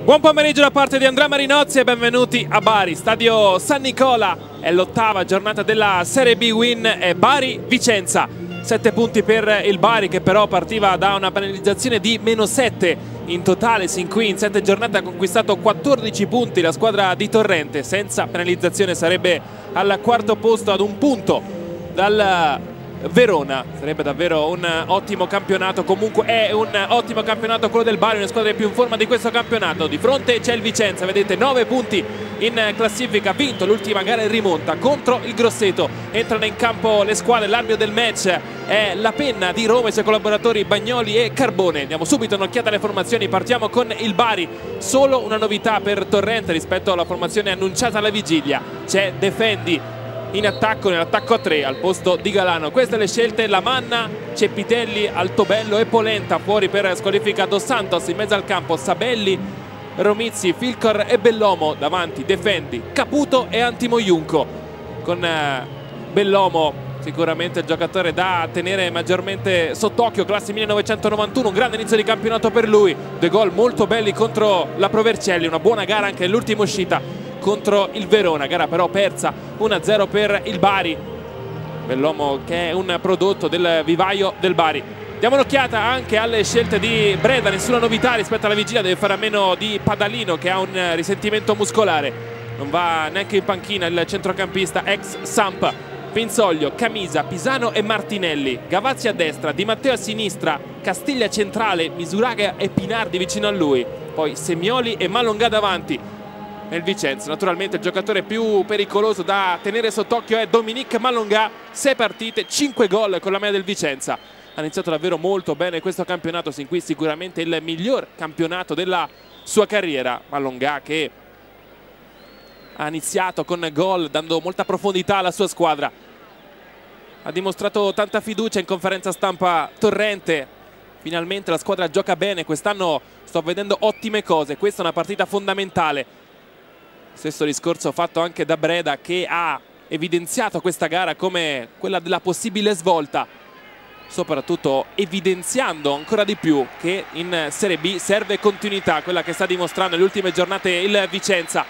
Buon pomeriggio da parte di Andrea Marinozzi e benvenuti a Bari, stadio San Nicola. È l'ottava giornata della Serie B Win e Bari-Vicenza. 7 punti per il Bari, che però partiva da una penalizzazione di -7 in totale. Sin qui in 7 giornate ha conquistato 14 punti. La squadra di Torrente senza penalizzazione sarebbe al quarto posto, ad un punto dal Verona. Sarebbe davvero un ottimo campionato. Comunque è un ottimo campionato quello del Bari, una squadra più in forma di questo campionato. Di fronte c'è il Vicenza, vedete, 9 punti in classifica, ha vinto l'ultima gara in rimonta contro il Grosseto. Entrano in campo le squadre, l'arbitro del match è la Penna di Roma, i suoi collaboratori Bagnoli e Carbone. Diamo subito un'occhiata alle formazioni, partiamo con il Bari. Solo una novità per Torrente rispetto alla formazione annunciata alla vigilia: c'è Defendi in attacco, nell'attacco a 3 al posto di Galano. Queste le scelte: Lamanna, Cepitelli, Altobello e Polenta. Fuori per squalifica Dos Santos. In mezzo al campo Sabelli, Romizzi, Filcor e Bellomo. Davanti Defendi, Caputo e Antimo Junco. Con Bellomo sicuramente il giocatore da tenere maggiormente sott'occhio, classe 1991, un grande inizio di campionato per lui. 2 gol molto belli contro la Provercelli, una buona gara anche nell'ultima uscita contro il Verona, gara però persa 1-0 per il Bari. Bellomo che è un prodotto del vivaio del Bari. Diamo un'occhiata anche alle scelte di Breda, nessuna novità rispetto alla vigilia, deve fare a meno di Padalino che ha un risentimento muscolare, non va neanche in panchina il centrocampista ex Samp. Pinzoglio, Camisa, Pisano e Martinelli, Gavazzi a destra, Di Matteo a sinistra, Castiglia centrale, Misuraga e Pinardi vicino a lui, poi Semioli e Malongà davanti. Nel Vicenza naturalmente il giocatore più pericoloso da tenere sott'occhio è Dominique Malongà. 6 partite, 5 gol con la maglia del Vicenza. Ha iniziato davvero molto bene questo campionato, sin qui sicuramente il miglior campionato della sua carriera. Malongà che ha iniziato con gol, dando molta profondità alla sua squadra. Ha dimostrato tanta fiducia in conferenza stampa Torrente. Finalmente la squadra gioca bene, quest'anno sto vedendo ottime cose, questa è una partita fondamentale. Stesso discorso fatto anche da Breda, che ha evidenziato questa gara come quella della possibile svolta, soprattutto evidenziando ancora di più che in Serie B serve continuità, quella che sta dimostrando nelle ultime giornate il Vicenza.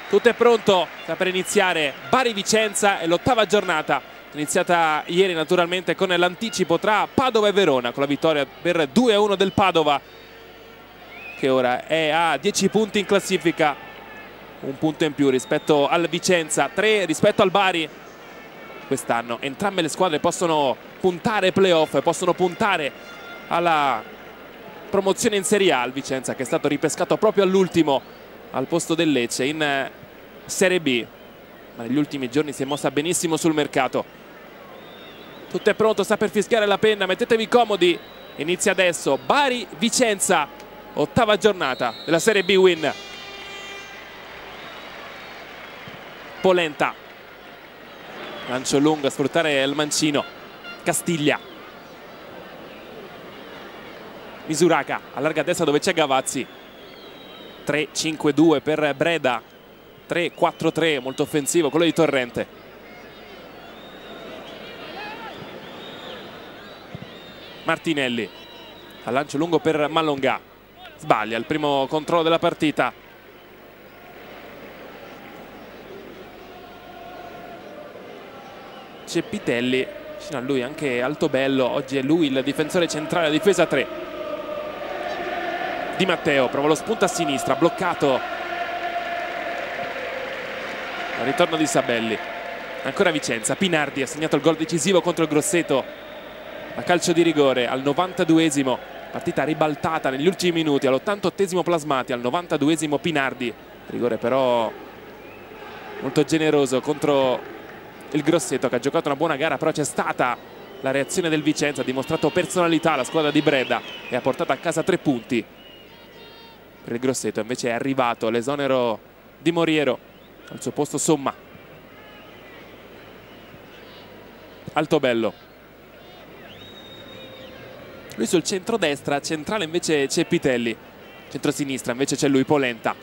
Tutto è pronto, sta per iniziare Bari-Vicenza, è l'ottava giornata, iniziata ieri naturalmente con l'anticipo tra Padova e Verona, con la vittoria per 2-1 del Padova, che ora è a 10 punti in classifica, un punto in più rispetto al Vicenza, 3 rispetto al Bari. Quest'anno entrambe le squadre possono puntare ai playoff, possono puntare alla promozione in Serie A. Il Vicenza che è stato ripescato proprio all'ultimo al posto del Lecce in Serie B, ma negli ultimi giorni si è mossa benissimo sul mercato. Tutto è pronto, sta per fischiare la penna, mettetevi comodi, inizia adesso Bari-Vicenza, ottava giornata della Serie B Win. Polenta, lancio lungo a sfruttare il mancino, Castiglia, Misuraga allarga a destra dove c'è Gavazzi. 3-5-2 per Breda, 3-4-3 molto offensivo quello di Torrente. Martinelli al lancio lungo per Malongà, sbaglia il primo controllo della partita. Cepitelli, vicino a lui anche Altobello, oggi è lui il difensore centrale, difesa 3. Di Matteo prova lo spunto a sinistra, bloccato. Il ritorno di Sabelli, ancora Vicenza. Pinardi ha segnato il gol decisivo contro il Grosseto a calcio di rigore al 92esimo, partita ribaltata negli ultimi minuti. All'88esimo Plasmati, al 92esimo Pinardi, rigore però molto generoso contro il Grosseto, che ha giocato una buona gara, però c'è stata la reazione del Vicenza, ha dimostrato personalità la squadra di Breda e ha portato a casa 3 punti. Per il Grosseto invece è arrivato l'esonero di Moriero, al suo posto Somma. Altobello, lui sul centrodestra, centrale invece c'è Pitelli, centrosinistra invece c'è lui Polenta.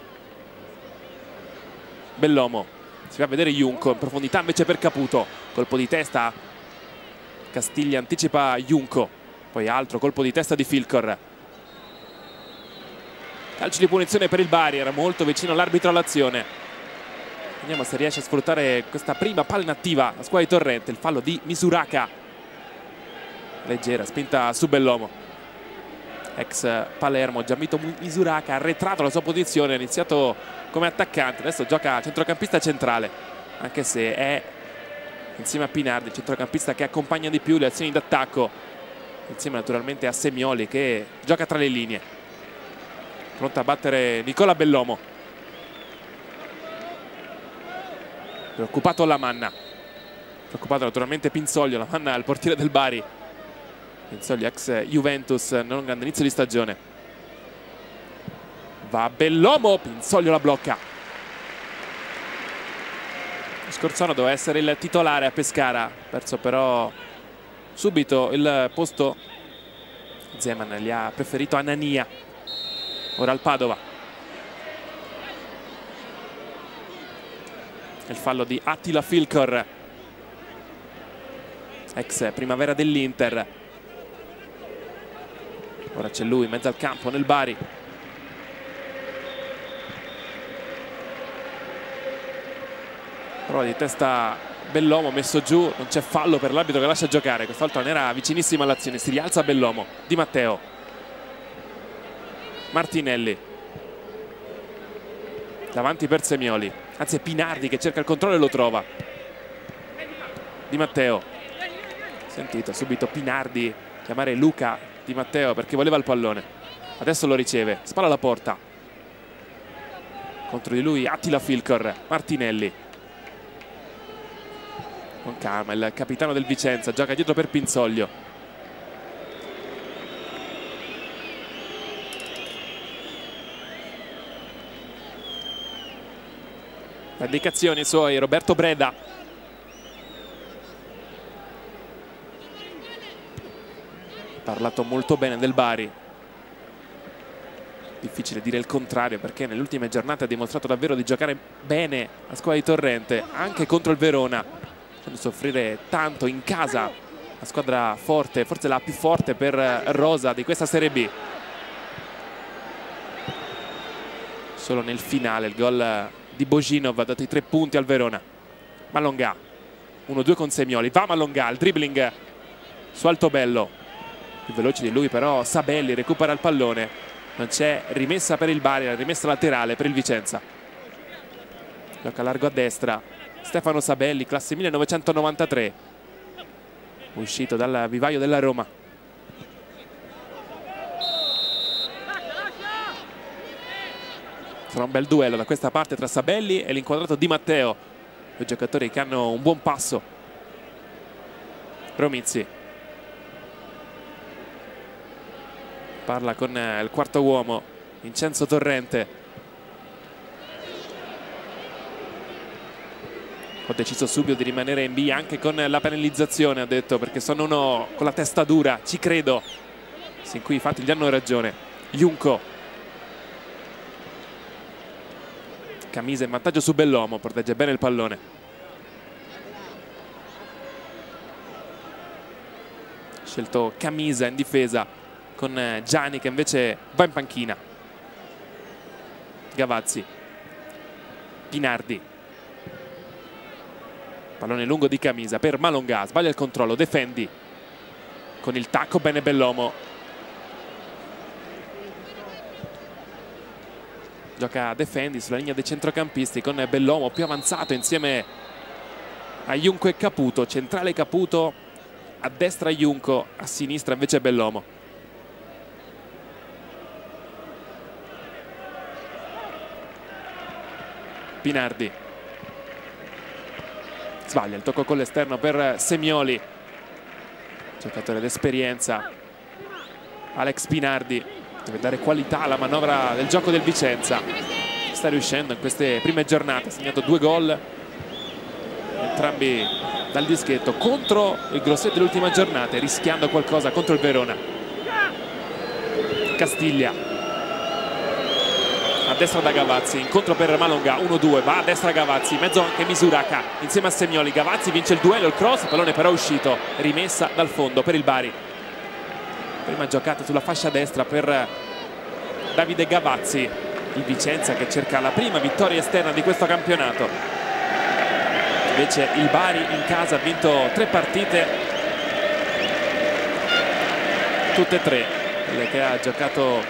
Bellomo, si va a vedere Junco in profondità invece per Caputo, colpo di testa, Castiglia anticipa Junco, poi altro colpo di testa di Filcor. Calcio di punizione per il Bari, era molto vicino l'arbitro all'azione. Vediamo se riesce a sfruttare questa prima palla inattiva la squadra di Torrente. Il fallo di Misuraka, leggera spinta su Bellomo. Ex Palermo, Gianvito Misuraka, arretrato la sua posizione, ha iniziato come attaccante, adesso gioca centrocampista centrale, anche se è insieme a Pinardi il centrocampista che accompagna di più le azioni d'attacco, insieme naturalmente a Semioli che gioca tra le linee. Pronto a battere Nicola Bellomo. Preoccupato Lamanna, preoccupato naturalmente Pinsoglio. Lamanna il portiere del Bari, Pinsoglio ex Juventus, non un grande inizio di stagione. Va Bellomo, Pinsoglio la blocca. Scorzano doveva essere il titolare a Pescara, perso però subito il posto. Zeman gli ha preferito Anania. Ora al Padova. Il fallo di Attila Filcor, ex Primavera dell'Inter. Ora c'è lui in mezzo al campo nel Bari. Prova di testa Bellomo, messo giù, non c'è fallo per l'arbitro che lascia giocare. Questa volta non era vicinissima all'azione, si rialza Bellomo. Di Matteo, Martinelli davanti per Semioli, anzi è Pinardi che cerca il controllo e lo trova. Di Matteo, sentito subito Pinardi chiamare Luca Di Matteo perché voleva il pallone, adesso lo riceve, spalla alla porta, contro di lui Attila Filcor. Martinelli con calma, il capitano del Vicenza gioca dietro per Pinsoglio. Indicazioni suoi Roberto Breda. Parlato molto bene del Bari, difficile dire il contrario perché nelle ultime giornate ha dimostrato davvero di giocare bene la squadra di Torrente, anche contro il Verona, facendo soffrire tanto in casa la squadra forte, forse la più forte per rosa di questa Serie B. Solo nel finale il gol di Boginov ha dato i 3 punti al Verona. Malongà 1-2 con Semioli, va Malongà, il dribbling su Altobello, più veloce di lui però Sabelli, recupera il pallone, non c'è rimessa per il Bari, la rimessa laterale per il Vicenza. Gioca largo a destra Stefano Sabelli, classe 1993, uscito dal vivaio della Roma. Sarà un bel duello da questa parte tra Sabelli e l'inquadrato Di Matteo, due giocatori che hanno un buon passo. Romizzi parla con il quarto uomo Vincenzo Torrente. Ho deciso subito di rimanere in B anche con la penalizzazione, ha detto, perché sono uno con la testa dura, ci credo. Sin qui infatti gli hanno ragione. Junco, Camisa in vantaggio su Bellomo, protegge bene il pallone. Scelto Camisa in difesa con Gianni che invece va in panchina. Gavazzi, Pinardi, pallone lungo di Camisa per Malongà, sbaglia il controllo, Defendi con il tacco, bene Bellomo. Gioca Defendi sulla linea dei centrocampisti con Bellomo più avanzato insieme a Junco e Caputo. Centrale Caputo, a destra Junco, a sinistra invece Bellomo. Pinardi sbaglia il tocco con l'esterno per Semioli, giocatore d'esperienza. Alex Pinardi deve dare qualità alla manovra del gioco del Vicenza, sta riuscendo in queste prime giornate, ha segnato 2 gol, entrambi dal dischetto contro il Grosseto dell'ultima giornata, rischiando qualcosa contro il Verona. Castiglia a destra da Gavazzi, incontro per Malongà, 1-2, va a destra Gavazzi, in mezzo anche Misuraka insieme a Semioli. Gavazzi vince il duello, il cross, il pallone però uscito, rimessa dal fondo per il Bari. Prima giocata sulla fascia destra da Davide Gavazzi, il Vicenza che cerca la prima vittoria esterna di questo campionato. Invece il Bari in casa ha vinto 3 partite, tutte e 3 quelle che ha giocato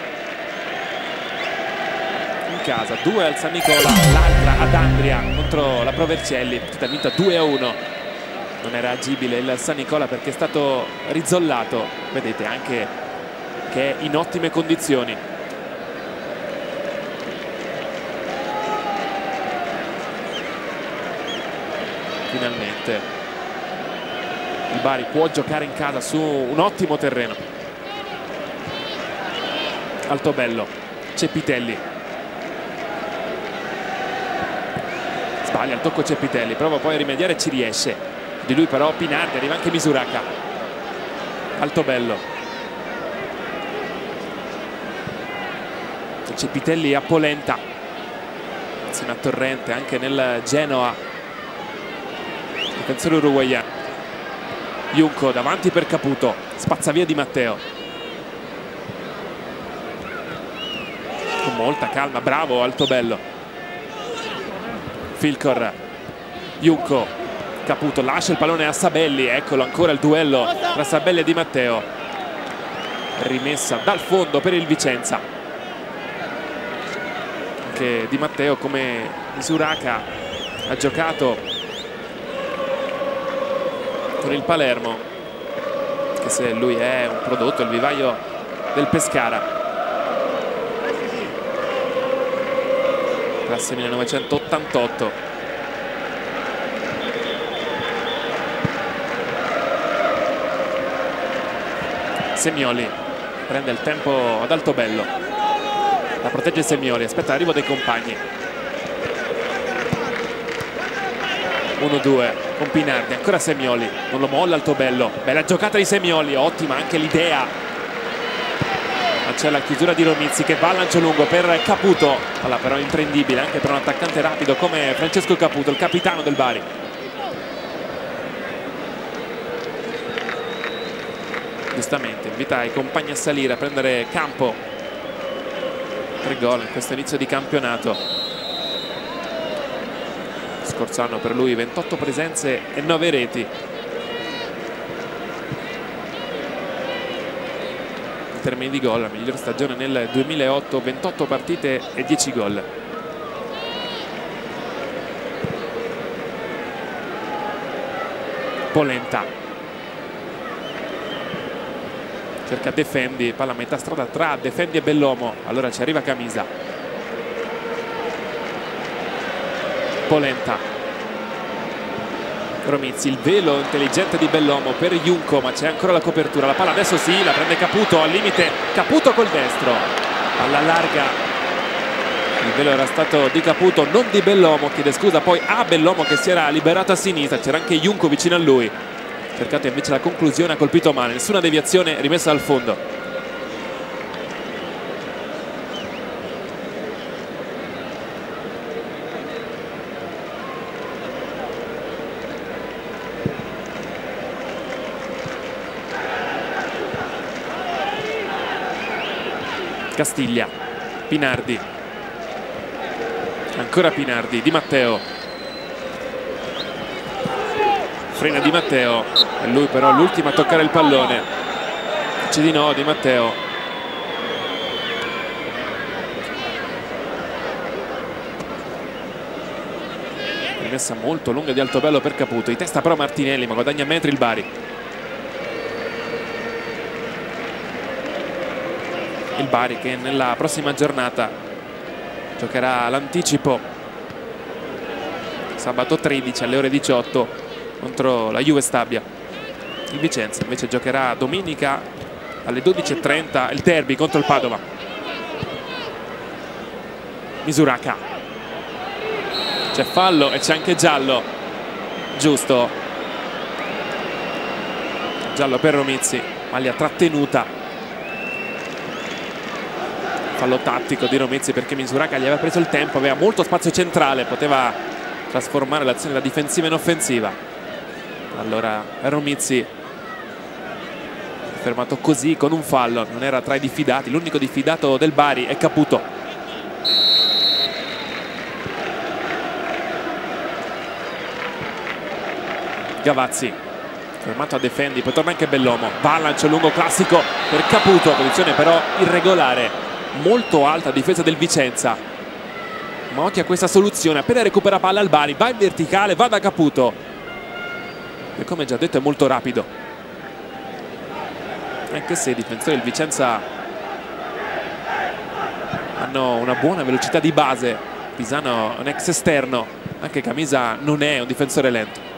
in casa, 2 al San Nicola, l'altra ad Andria contro la Provercelli, partita vinta 2-1. Non era agibile il San Nicola perché è stato rizzollato, vedete anche che è in ottime condizioni. Finalmente il Bari può giocare in casa su un ottimo terreno. Altobello, Cepitelli, sbaglia il tocco Cepitelli, prova poi a rimediare e ci riesce. Di lui però Pinardi, arriva anche Misuraka. Altobello, Cepitelli a Polenta, insieme a Torrente anche nel Genoa, difensore uruguaiano. Junco davanti per Caputo, spazza via Di Matteo con molta calma, bravo Altobello. Filcor, Junco, Caputo lascia il pallone a Sabelli, eccolo ancora il duello tra Sabelli e Di Matteo, rimessa dal fondo per il Vicenza. Anche Di Matteo, come Misuraka, ha giocato con il Palermo, che se lui è un prodotto, il vivaio del Pescara, classe 1988. Semioli prende il tempo ad Altobello, la protegge Semioli, aspetta l'arrivo dei compagni. 1-2 con Pinardi, ancora Semioli, non lo molla Altobello, bella giocata di Semioli, ottima anche l'idea, ma c'è la chiusura di Romizzi che va al lancio lungo per Caputo, allora, però imprendibile anche per un attaccante rapido come Francesco Caputo, il capitano del Bari. Giustamente invita i compagni a salire, a prendere campo. 3 gol in questo inizio di campionato. Scorso anno per lui 28 presenze e 9 reti. In termini di gol, la miglior stagione nel 2008, 28 partite e 10 gol. Polenta cerca Defendi, palla a metà strada tra Defendi e Bellomo, allora ci arriva Camisa. Polenta, Romizzi, il velo intelligente di Bellomo per Junco, ma c'è ancora la copertura, la palla adesso sì, la prende Caputo, al limite Caputo col destro, alla larga il velo era stato di Caputo, non di Bellomo, chiede scusa poi a Bellomo che si era liberato a sinistra, c'era anche Junco vicino a lui, cercato invece la conclusione, ha colpito male, nessuna deviazione, rimessa al fondo. Castiglia, Pinardi, ancora Pinardi, Di Matteo, frena Di Matteo, è lui però l'ultimo a toccare il pallone, dice di no Di Matteo. Rimessa molto lunga di Altobello per Caputo, di testa però Martinelli, ma guadagna metri il Bari. Il Bari che nella prossima giornata giocherà l'anticipo sabato 13 alle ore 18 contro la Juve Stabia. Il Vicenza invece giocherà domenica alle 12:30 il derby contro il Padova. Misuraka, c'è fallo e c'è anche giallo, giusto, giallo per Romizzi, maglia trattenuta. Fallo tattico di Romizzi perché Misuraka gli aveva preso il tempo, aveva molto spazio centrale, poteva trasformare l'azione da difensiva in offensiva. Allora Romizzi fermato così con un fallo, non era tra i diffidati, l'unico diffidato del Bari è Caputo. Gavazzi fermato a Defendi, poi torna anche Bellomo, va al lancio lungo classico per Caputo, posizione però irregolare, molto alta difesa del Vicenza, ma occhio a questa soluzione, appena recupera palla al Bari, va in verticale, va da Caputo e come già detto è molto rapido, anche se i difensori del Vicenza hanno una buona velocità di base. Pisano è un ex esterno, anche Camisa non è un difensore lento.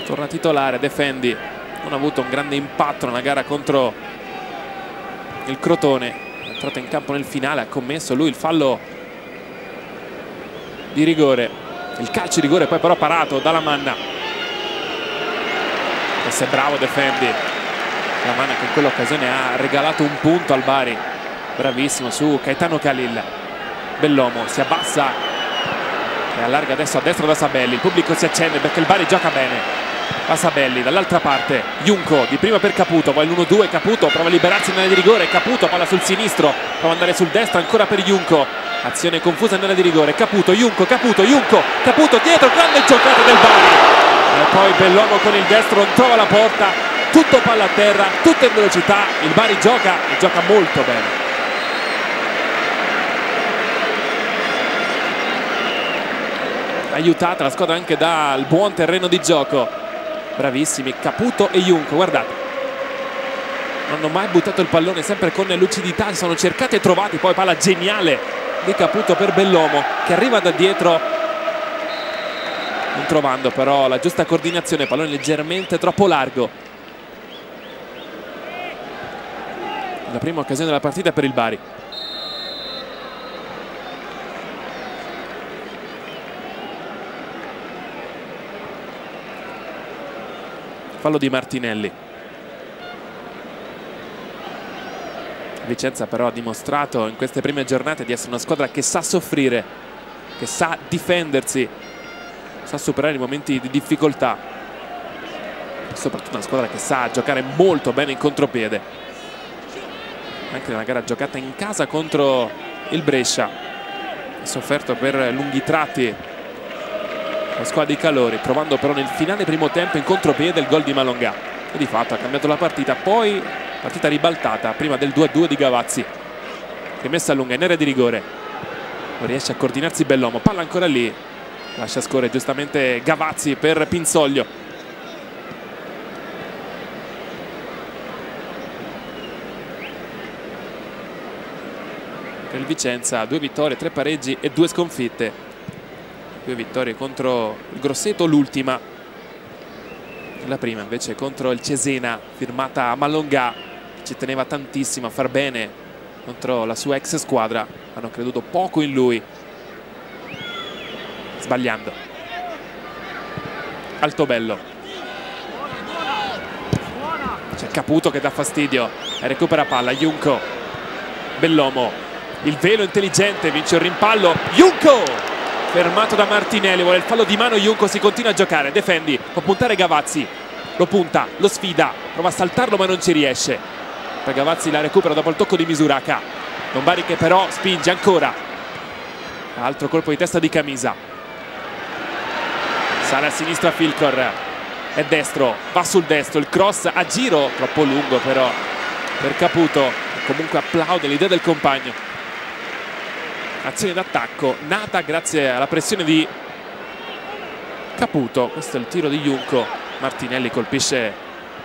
Torna titolare, Defendi, non ha avuto un grande impatto nella gara contro il Crotone, è entrato in campo nel finale, ha commesso lui il fallo di rigore, il calcio di rigore poi però parato dalla Manna. E se è bravo Defendi, la Manna che in quell'occasione ha regalato un punto al Bari, bravissimo su Gaetano Khalil. Bellomo si abbassa e allarga adesso a destra da Sabelli, il pubblico si accende perché il Bari gioca bene. Va Sabelli, dall'altra parte Junco di prima per Caputo, poi l'1-2, Caputo prova a liberarsi nell'area di rigore, Caputo palla sul sinistro, prova ad andare sul destro ancora per Junco, azione confusa nell'area di rigore, Caputo, Junco, Caputo, Junco, Caputo dietro, grande giocata del Bari e poi Bellomo con il destro non trova la porta, tutto palla a terra, tutto in velocità, il Bari gioca e gioca molto bene. Aiutata la squadra anche dal buon terreno di gioco, bravissimi Caputo e Junco, guardate, non hanno mai buttato il pallone, sempre con lucidità, si sono cercati e trovati, poi palla geniale di Caputo per Bellomo che arriva da dietro non trovando però la giusta coordinazione, pallone leggermente troppo largo. La prima occasione della partita per il Bari. Fallo di Martinelli. Vicenza però ha dimostrato in queste prime giornate di essere una squadra che sa soffrire, che sa difendersi, sa superare i momenti di difficoltà, soprattutto una squadra che sa giocare molto bene in contropiede. Anche nella gara giocata in casa contro il Brescia ha sofferto per lunghi tratti la squadra di Calori, trovando però nel finale primo tempo in contropiede il gol di Malongà e di fatto ha cambiato la partita. Poi partita ribaltata prima del 2-2 di Gavazzi, rimessa lunga in area di rigore, non riesce a coordinarsi Bellomo, palla ancora lì, lascia scorrere giustamente Gavazzi per Pinsoglio. Per il Vicenza 2 vittorie, 3 pareggi e 2 sconfitte. 2 vittorie contro il Grosseto, l'ultima, la prima invece contro il Cesena, firmata a Malongà, ci teneva tantissimo a far bene contro la sua ex squadra, hanno creduto poco in lui, sbagliando. Altobello, c'è Caputo che dà fastidio e recupera palla, Junco, Bellomo, il velo intelligente, vince il rimpallo, Junco! Fermato da Martinelli, vuole il fallo di mano, Junco si continua a giocare, Defendi, può puntare Gavazzi, lo punta, lo sfida, prova a saltarlo ma non ci riesce. Poi Gavazzi la recupera dopo il tocco di Misuraka, Lombari che però spinge ancora, altro colpo di testa di Camisa, sale a sinistra Filcor, è destro, va sul destro, il cross a giro, troppo lungo però per Caputo, comunque applaude l'idea del compagno. Azione d'attacco nata grazie alla pressione di Caputo, questo è il tiro di Junco, Martinelli colpisce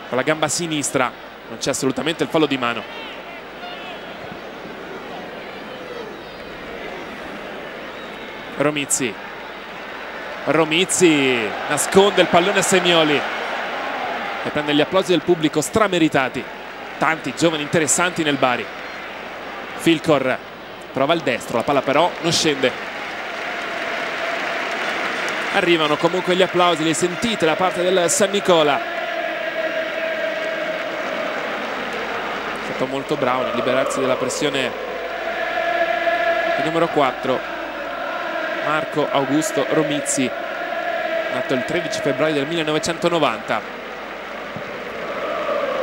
con la gamba sinistra, non c'è assolutamente il fallo di mano. Romizzi, nasconde il pallone a Semioli e prende gli applausi del pubblico strameritati, tanti giovani interessanti nel Bari. Filcor prova il destro, la palla però non scende. Arrivano comunque gli applausi, li sentite da parte del San Nicola. È stato molto bravo nel liberarsi della pressione il numero 4 Marco Augusto Romizzi, nato il 13 febbraio del 1990,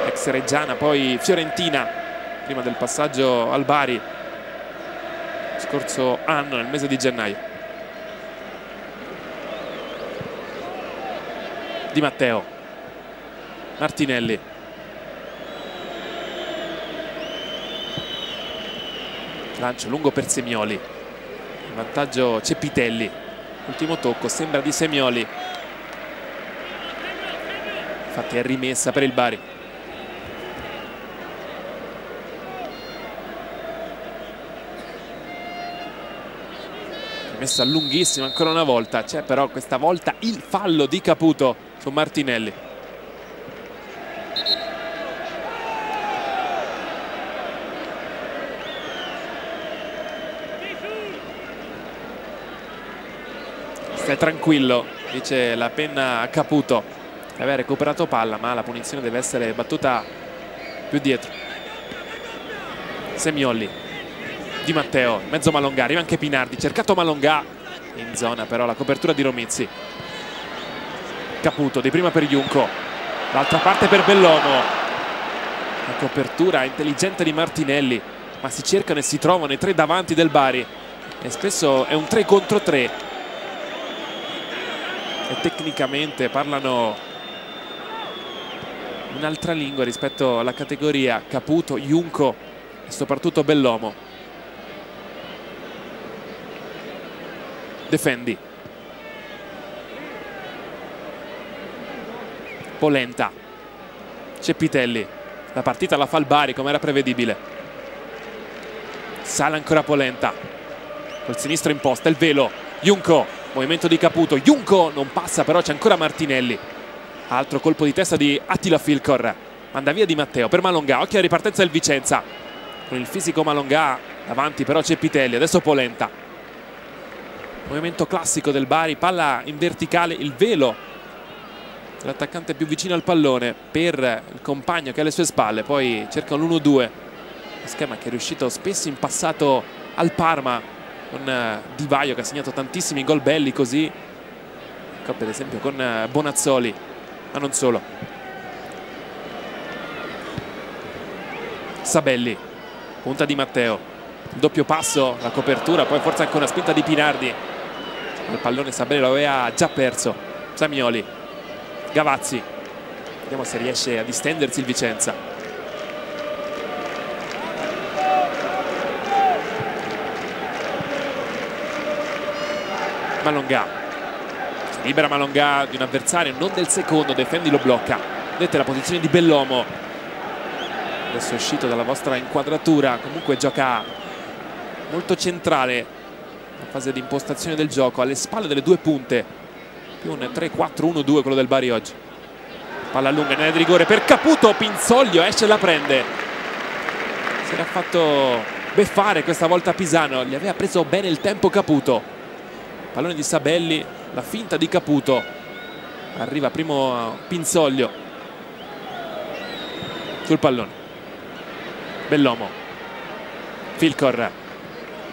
ex Reggiana, poi Fiorentina, prima del passaggio al Bari scorso anno nel mese di gennaio. Di Matteo, Martinelli, lancio lungo per Semioli, in vantaggio Cepitelli, ultimo tocco sembra di Semioli, infatti è rimessa per il Bari. Rimessa lunghissima ancora una volta, c'è però questa volta il fallo di Caputo su Martinelli. Stai tranquillo, dice la penna a Caputo, che aveva recuperato palla, ma la punizione deve essere battuta più dietro. Semioli, Di Matteo, mezzo Malongà, arriva anche Pinardi, cercato Malongà, in zona però la copertura di Romizzi. Caputo di prima per Junco, l'altra parte per Bellomo, la copertura intelligente di Martinelli, ma si cercano e si trovano i tre davanti del Bari e spesso è un 3 contro 3 e tecnicamente parlano un'altra lingua rispetto alla categoria. Caputo, Junco e soprattutto Bellomo. Defendi, Polenta, Cepitelli, la partita la fa il Bari come era prevedibile. Sale ancora Polenta, col sinistro in posta, il velo, Junco, movimento di Caputo, Junco non passa però c'è ancora Martinelli, altro colpo di testa di Attila Filcor, manda via Di Matteo per Malongà, occhio alla ripartenza del Vicenza, con il fisico Malongà davanti però Cepitelli, adesso Polenta, movimento classico del Bari, palla in verticale, il velo l'attaccante più vicino al pallone per il compagno che è alle sue spalle, poi cerca l'1-2, schema che è riuscito spesso in passato al Parma con Di Vaio, che ha segnato tantissimi gol belli così, per esempio con Bonazzoli, ma non solo. Sabelli, punta Di Matteo, doppio passo, la copertura, poi forse anche una spinta di Pinardi, il pallone Sabelli lo aveva già perso. Samioli, Gavazzi, vediamo se riesce a distendersi il Vicenza. Malongà, si libera Malongà di un avversario, non del secondo, Defendi lo blocca. Vedete la posizione di Bellomo, adesso è uscito dalla vostra inquadratura, comunque gioca molto centrale la fase di impostazione del gioco, alle spalle delle due punte, più un 3-4-1-2 quello del Bari oggi. Palla lunga in area di rigore per Caputo, Pinzoglio esce e la prende, si era fatto beffare questa volta Pisano, gli aveva preso bene il tempo Caputo. Pallone di Sabelli, la finta di Caputo, arriva primo Pinzoglio sul pallone. Bellomo, Filcor,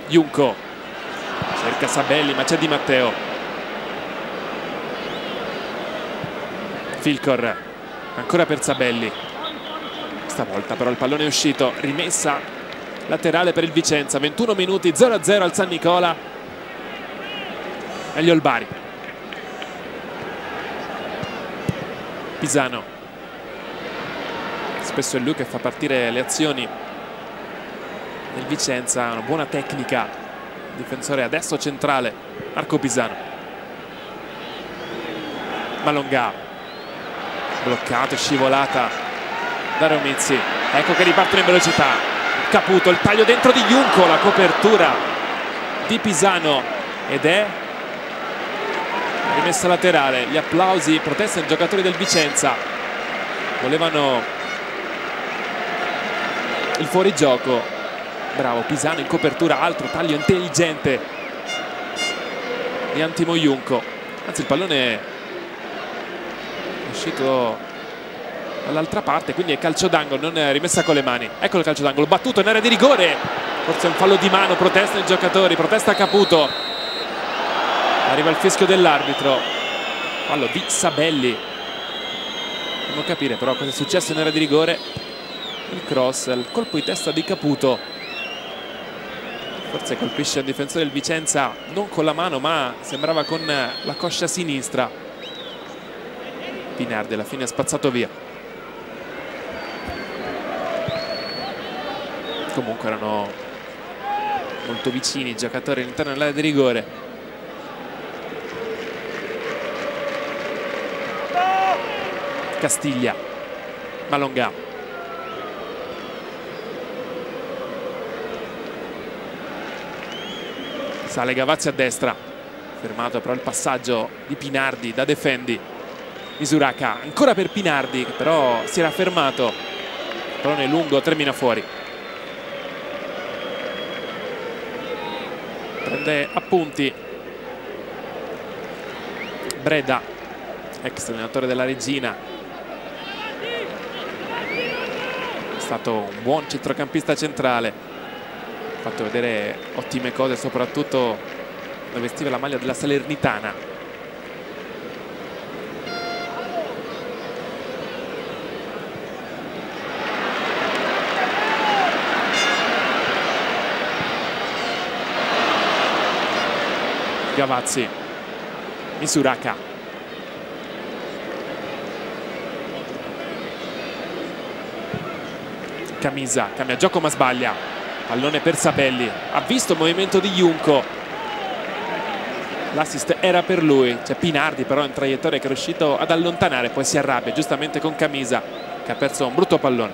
Junco, cerca Sabelli ma c'è Di Matteo. Filcor, ancora per Sabelli, stavolta però il pallone è uscito, rimessa laterale per il Vicenza. 21 minuti, 0-0 al San Nicola. Meglio il Bari. Pisano, spesso è lui che fa partire le azioni nel Vicenza, una buona tecnica, difensore adesso centrale Marco Pisano. Malongà, bloccato, scivolata da Romizzi, ecco che ripartono in velocità. Caputo, il taglio dentro di Junco, la copertura di Pisano ed è rimessa laterale. Gli applausi, protesta dei giocatori del Vicenza, volevano il fuorigioco. Bravo Pisano in copertura, altro taglio intelligente di Antimo Junco, anzi il pallone è uscito dall'altra parte, quindi è calcio d'angolo, non è rimessa con le mani. Ecco il calcio d'angolo, battuto in area di rigore, forse è un fallo di mano, protesta i giocatori, protesta Caputo. Arriva il fischio dell'arbitro, fallo di Sabelli. Dobbiamo capire però cosa è successo in area di rigore. Il cross, il colpo di testa di Caputo, forse colpisce il difensore del Vicenza non con la mano ma sembrava con la coscia sinistra. Pinardi alla fine ha spazzato via. Comunque erano molto vicini i giocatori all'interno dell'area di rigore. Castiglia, Malongà, sale Gavazzi a destra, fermato però il passaggio di Pinardi da Defendi. Misuraka ancora per Pinardi che però si era fermato, il pallone lungo termina fuori. Prende appunti Breda, ex allenatore della Regina. È stato un buon centrocampista centrale, ha fatto vedere ottime cose soprattutto quando vestiva la maglia della Salernitana. Gavazzi, Misuraka, Camisa cambia gioco ma sbaglia, pallone per Sabelli, ha visto il movimento di Junco, l'assist era per lui, c'è Pinardi però in traiettoria che è riuscito ad allontanare, poi si arrabbia giustamente con Camisa che ha perso un brutto pallone.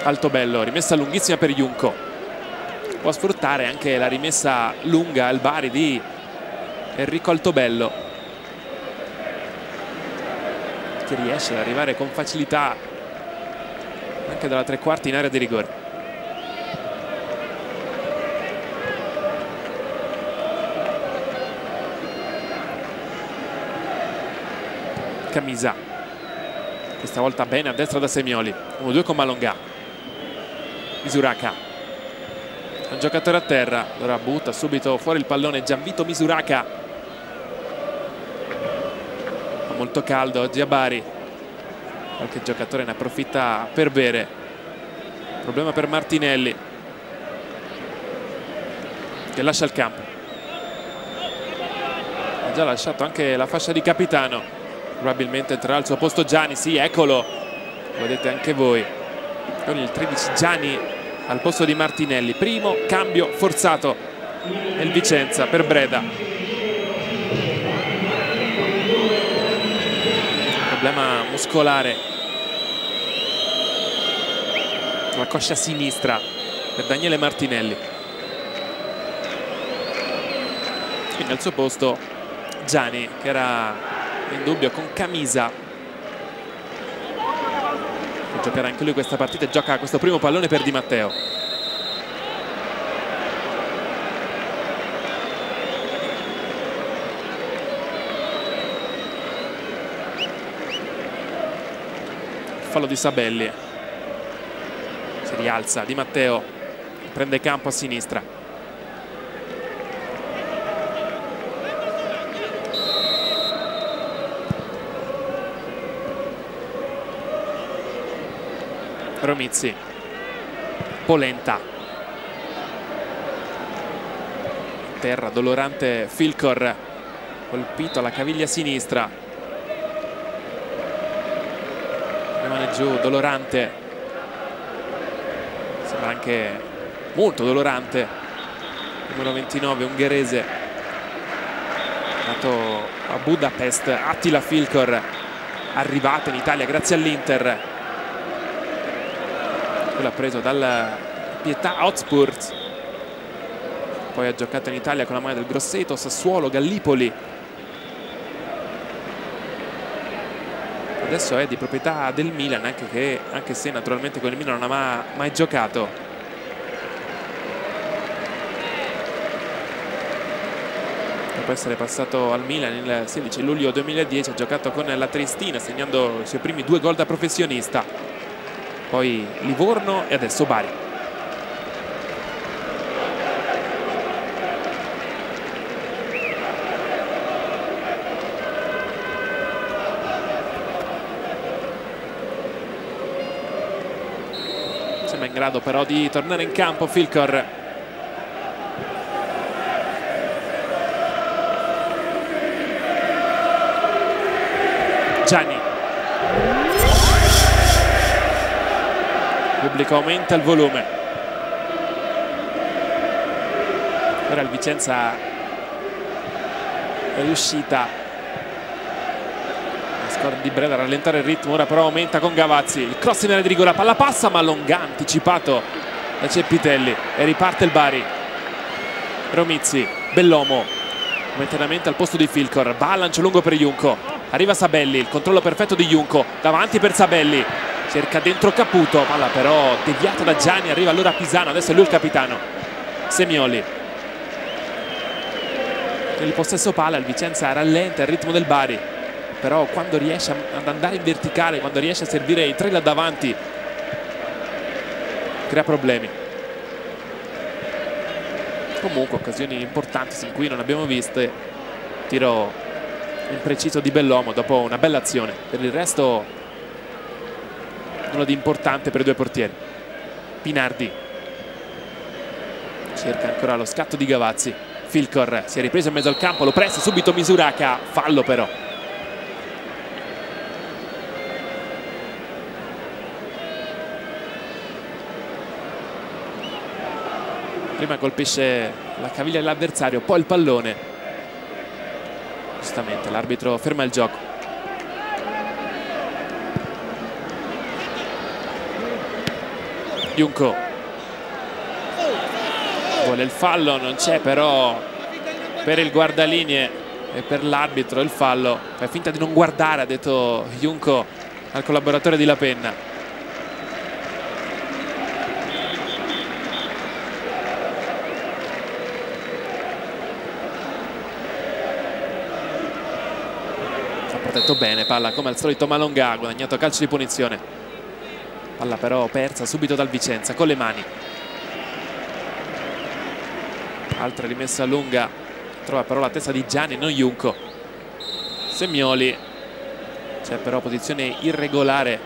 Altobello, rimessa lunghissima per Junco, può sfruttare anche la rimessa lunga al Bari di Enrico Altobello, che riesce ad arrivare con facilità anche dalla tre quarti in area di rigore. Camisa, questa volta bene a destra da Semioli, 1-2 con Malongà. Misuraka, un giocatore a terra, allora butta subito fuori il pallone Gianvito Misuraka. Molto caldo oggi a Bari, qualche giocatore ne approfitta per bere. Problema per Martinelli che lascia il campo, ha già lasciato anche la fascia di capitano, probabilmente entrerà al suo posto Gianni. Sì, eccolo, lo vedete anche voi, con il 13 Gianni al posto di Martinelli. Primo cambio forzato nel Vicenza per Breda. Problema muscolare la coscia sinistra per Daniele Martinelli, quindi al suo posto Gianni che era in dubbio con Camisa, che giocherà anche lui questa partita e gioca questo primo pallone per Di Matteo. Fallo di Sabelli, si rialza Di Matteo, prende campo a sinistra. Romizzi, Polenta, terra dolorante Filcor, colpito alla caviglia sinistra. Rimane giù dolorante, sembra anche molto dolorante, numero 29 ungherese, nato a Budapest, Attila Filcor, arrivato in Italia grazie all'Inter, l'ha preso dal Pietà Hotspur, poi ha giocato in Italia con la maglia del Grosseto, Sassuolo, Gallipoli. Adesso è di proprietà del Milan, anche se naturalmente con il Milan non ha mai giocato. Dopo essere passato al Milan il 16 luglio 2010 ha giocato con la Triestina, segnando i suoi primi 2 gol da professionista. Poi Livorno e adesso Bari. sembra in grado però di tornare in campo Filcor. Gianni. Il pubblico aumenta il volume. Ora il Vicenza è riuscita a scorrere di breve a rallentare il ritmo, ora però aumenta con Gavazzi. Il cross in area di rigore, la palla passa ma Longa anticipato da Ceppitelli e riparte il Bari. Romizzi, Bellomo momentaneamente al posto di Filcor, va a lancio lungo per Junco. Arriva Sabelli, il controllo perfetto di Junco, davanti per Sabelli, cerca dentro Caputo, palla però deviata da Gianni, arriva allora Pisano, adesso è lui il capitano. Semioli. Nel possesso palla il Vicenza rallenta il ritmo del Bari, però quando riesce ad andare in verticale, quando riesce a servire i tre là davanti, crea problemi. Comunque occasioni importanti sin qui non abbiamo viste. Tiro impreciso di Bellomo dopo una bella azione. Per il resto nulla di importante per i due portieri. Pinardi cerca ancora lo scatto di Gavazzi. Filcor si è ripreso in mezzo al campo, lo pressa subito Misuraka, fallo però. Prima colpisce la caviglia dell'avversario, poi il pallone. Giustamente l'arbitro ferma il gioco. Junco vuole il fallo, non c'è però per il guardalinee e per l'arbitro il fallo. Fai finta di non guardare, ha detto Junco al collaboratore di La Penna. Protetto bene, palla come al solito Malonga, ha guadagnato calcio di punizione. Palla però persa subito dal Vicenza con le mani. Altra rimessa lunga, trova però la testa di Gianni, non Junco. Semioli, c'è però posizione irregolare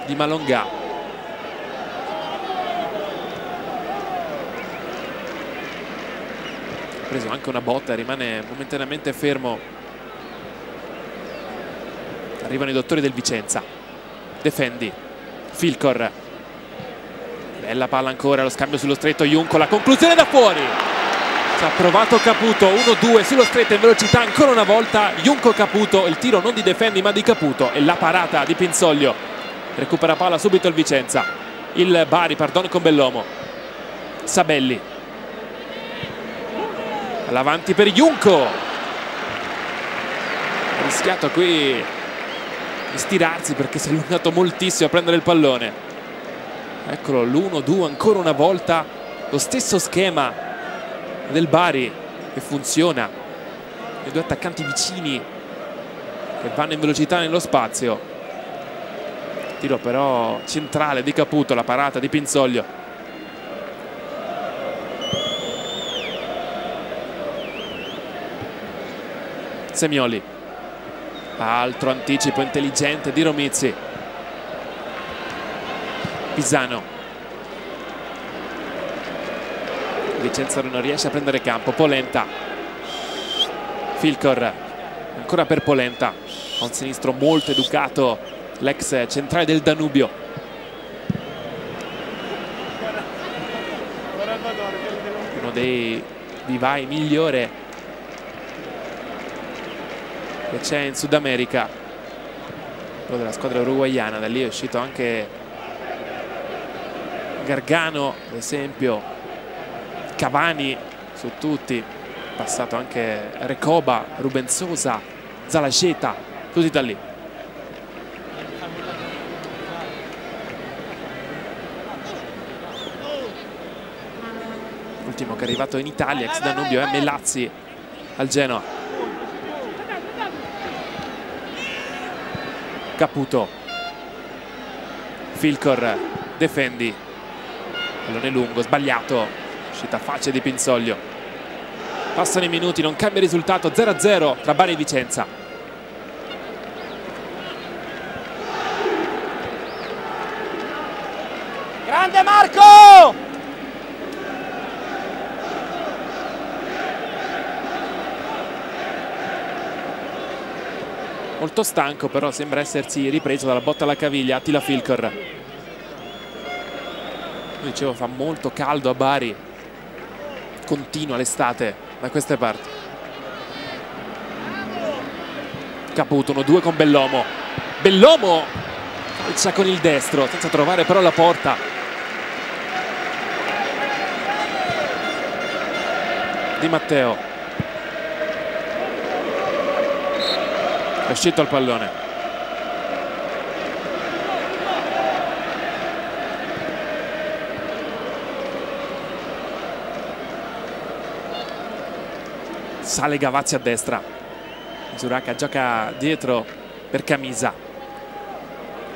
di Malonga. Ha preso anche una botta, rimane momentaneamente fermo. Arrivano i dottori del Vicenza. Defendi. Filcor. Bella palla ancora, lo scambio sullo stretto. Junco, la conclusione da fuori. Ci ha provato Caputo, 1-2 sullo stretto in velocità ancora una volta. Junco Caputo, il tiro non di Defendi ma di Caputo. E la parata di Pinzoglio. Recupera palla subito il Vicenza. Il Bari, pardon, con Bellomo. Sabelli. All'avanti per Junco. Ha rischiato qui di stirarsi perché si è allungato moltissimo a prendere il pallone. Eccolo l'1-2 ancora una volta, lo stesso schema del Bari che funziona, i due attaccanti vicini che vanno in velocità nello spazio. Tiro però centrale di Caputo, la parata di Pinzoglio. Semioli. Altro anticipo intelligente di Romizzi. Pisano. Vicenza non riesce a prendere campo. Polenta. Filcor. Ancora per Polenta. A un sinistro molto educato, l'ex centrale del Danubio. Uno dei vivai migliore che c'è in Sud America, quello della squadra uruguaiana. Da lì è uscito anche Gargano ad esempio, Cavani su tutti, passato anche Recoba, Ruben Sosa, Zalaceta, tutti da lì. L'ultimo che è arrivato in Italia, ex Danubio, è Melazzi al Genoa. Caputo. Filcor. Defendi. Pallone lungo, sbagliato. Uscita facile di Pinzoglio. Passano i minuti, non cambia risultato, 0-0 tra Bari e Vicenza. Grande Marco! Molto stanco, però sembra essersi ripreso dalla botta alla caviglia Attila Filkor. Dicevo, fa molto caldo a Bari, continua l'estate da queste parti. Caputo 1-2 con Bellomo. Bellomo calcia con il destro senza trovare però la porta. Di Matteo è uscito al pallone. Sale Gavazzi a destra. Misuraca gioca dietro per Camisa.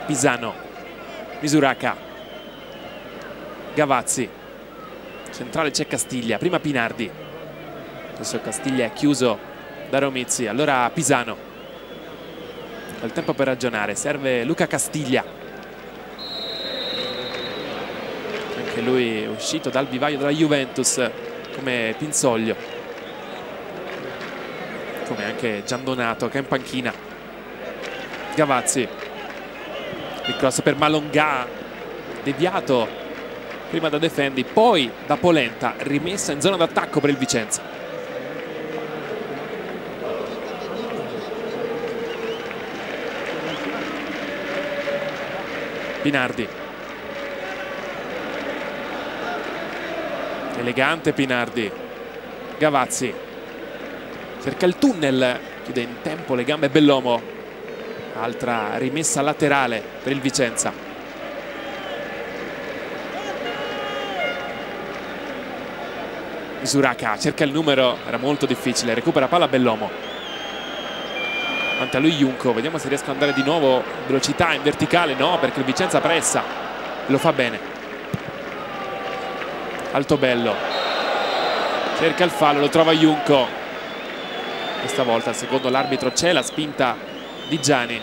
Pisano. Misuraca. Gavazzi. Centrale c'è Castiglia. Prima Pinardi. Adesso Castiglia è chiuso da Romizzi. Allora Pisano. Ha il tempo per ragionare. Serve Luca Castiglia. Anche lui è uscito dal vivaio della Juventus come Pinsoglio. Come anche Giandonato che è in panchina. Gavazzi. Il cross per Malongà, deviato prima da Defendi, poi da Polenta, rimessa in zona d'attacco per il Vicenza. Pinardi. Elegante Pinardi. Gavazzi. Cerca il tunnel, chiude in tempo le gambe Bellomo. Altra rimessa laterale per il Vicenza. Misuraca cerca il numero, era molto difficile, recupera palla Bellomo. Davanti a lui Junco, vediamo se riesco ad andare di nuovo. Velocità in verticale, no, perché il Vicenza pressa. Lo fa bene. Altobello. Cerca il fallo, lo trova Junco. Questa volta secondo l'arbitro c'è la spinta di Gianni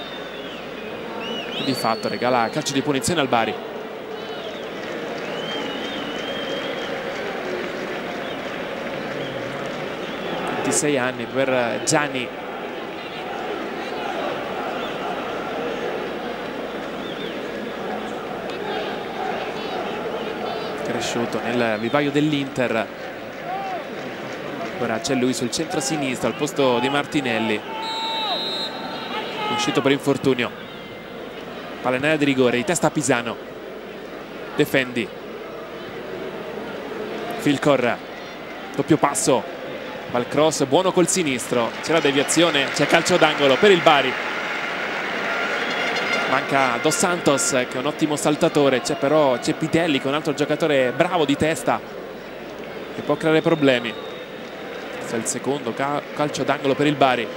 e di fatto regala calcio di punizione al Bari. (26 anni per Gianni). Cresciuto nel vivaio dell'Inter. Ora c'è lui sul centro-sinistra al posto di Martinelli, uscito per infortunio. Palla in area di rigore, di testa Pisano. Defendi. Filkor, doppio passo, va il cross, buono col sinistro, c'è la deviazione, c'è calcio d'angolo per il Bari. Manca Dos Santos che è un ottimo saltatore, c'è Pitelli che è un altro giocatore bravo di testa che può creare problemi. Questo è il secondo calcio d'angolo per il Bari.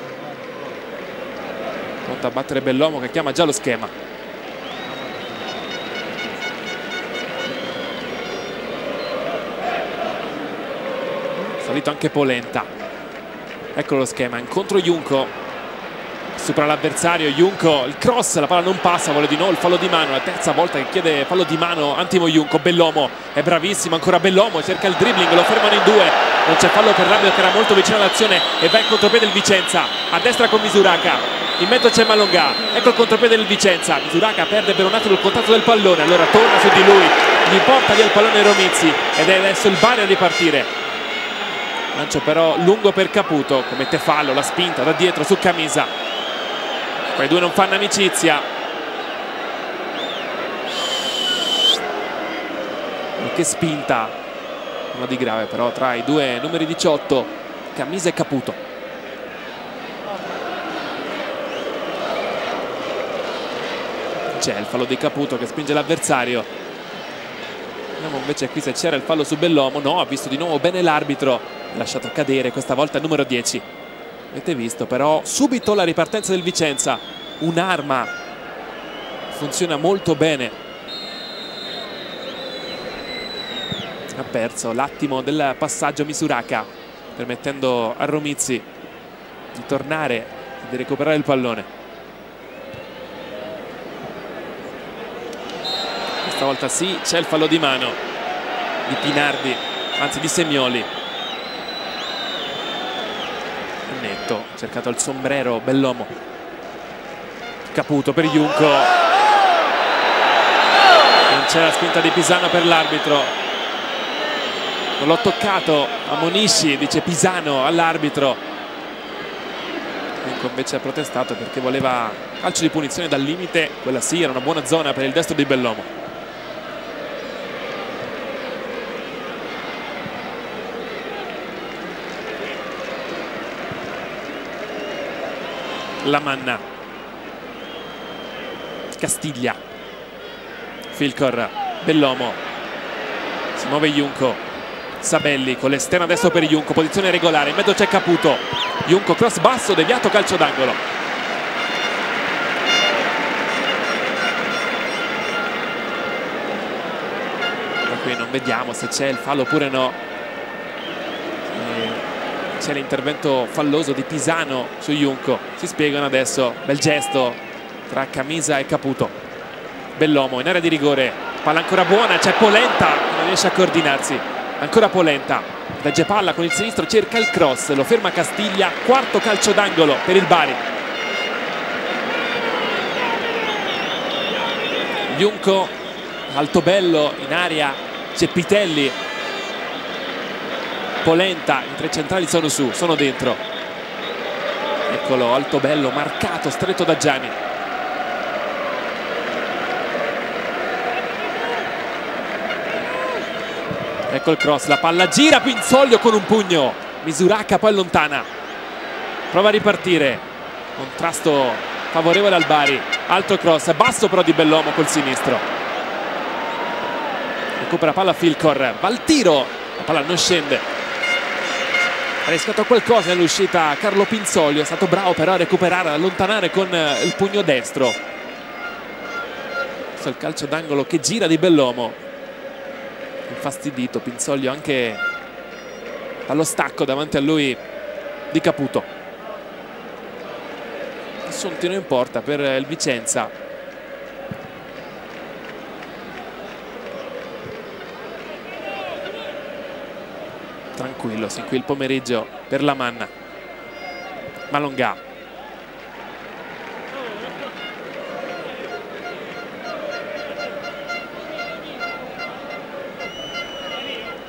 Pronto a battere Bellomo che chiama già lo schema. Salito anche Polenta. Ecco lo schema, incontro Junco. Supera l'avversario, Junco, il cross, la palla non passa, vuole di nuovo il fallo di mano, la terza volta che chiede fallo di mano Antimo Junco. Bellomo è bravissimo, ancora Bellomo, cerca il dribbling, lo fermano in due, non c'è fallo per l'arbitro che era molto vicino all'azione e va in contropiede il Vicenza, a destra con Misuraca, in mezzo c'è Malongà, ecco il contropiede del Vicenza, Misuraca perde per un attimo il contatto del pallone, allora torna su di lui, gli porta via il pallone Romizzi ed è adesso il Bari a ripartire. Lancio però lungo per Caputo, commette fallo, la spinta da dietro su Camisa. Quei due non fanno amicizia. Che spinta, una di grave però tra i due numeri 18, Camisa e Caputo. C'è il fallo di Caputo che spinge l'avversario. Vediamo invece qui se c'era il fallo su Bellomo. No, ha visto di nuovo bene l'arbitro, ha lasciato cadere questa volta il numero 10. Avete visto però subito la ripartenza del Vicenza, un'arma, funziona molto bene. Ha perso l'attimo del passaggio Misuraca, permettendo a Romizzi di tornare e di recuperare il pallone. Stavolta sì, c'è il fallo di mano di Pinardi, anzi di Semioli. Netto, ha cercato il sombrero Bellomo. Caputo per Junco. Non c'è la spinta di Pisano per l'arbitro. Non l'ho toccato, ammonisci, dice Pisano all'arbitro. Junco invece ha protestato perché voleva calcio di punizione dal limite. Quella sì, era una buona zona per il destro di Bellomo. Lamanna, Castiglia, Filcor, Bellomo, si muove Junco, Sabelli con l'esterno destro per Junco, posizione regolare, in mezzo c'è Caputo, Junco cross basso, deviato, calcio d'angolo. Da qui non vediamo se c'è il fallo oppure no. C'è l'intervento falloso di Pisano su Junco, si spiegano adesso. Bel gesto tra Camisa e Caputo. Bellomo in area di rigore, palla ancora buona, c'è Polenta che non riesce a coordinarsi, ancora Polenta, regge palla con il sinistro, cerca il cross, lo ferma Castiglia, quarto calcio d'angolo per il Bari. Junco, Altobello in area, c'è Pitelli, Polenta, i tre centrali sono su, sono dentro. Eccolo, Altobello marcato, stretto da Gianni. Ecco il cross, la palla gira, Pinzoglio con un pugno. Misuracca poi allontana. Prova a ripartire. Contrasto favorevole al Bari. Altro cross, basso però di Bellomo col sinistro. Recupera palla Filcor, va al tiro, la palla non scende. Ha rischiato qualcosa nell'uscita Carlo Pinzoglio, è stato bravo però a recuperare, ad allontanare con il pugno destro. Questo è il calcio d'angolo che gira di Bellomo. Infastidito Pinzoglio anche allo stacco davanti a lui di Caputo. Nessun tiro in porta per il Vicenza. Tranquillo, sin qui il pomeriggio per Lamanna. Malongà.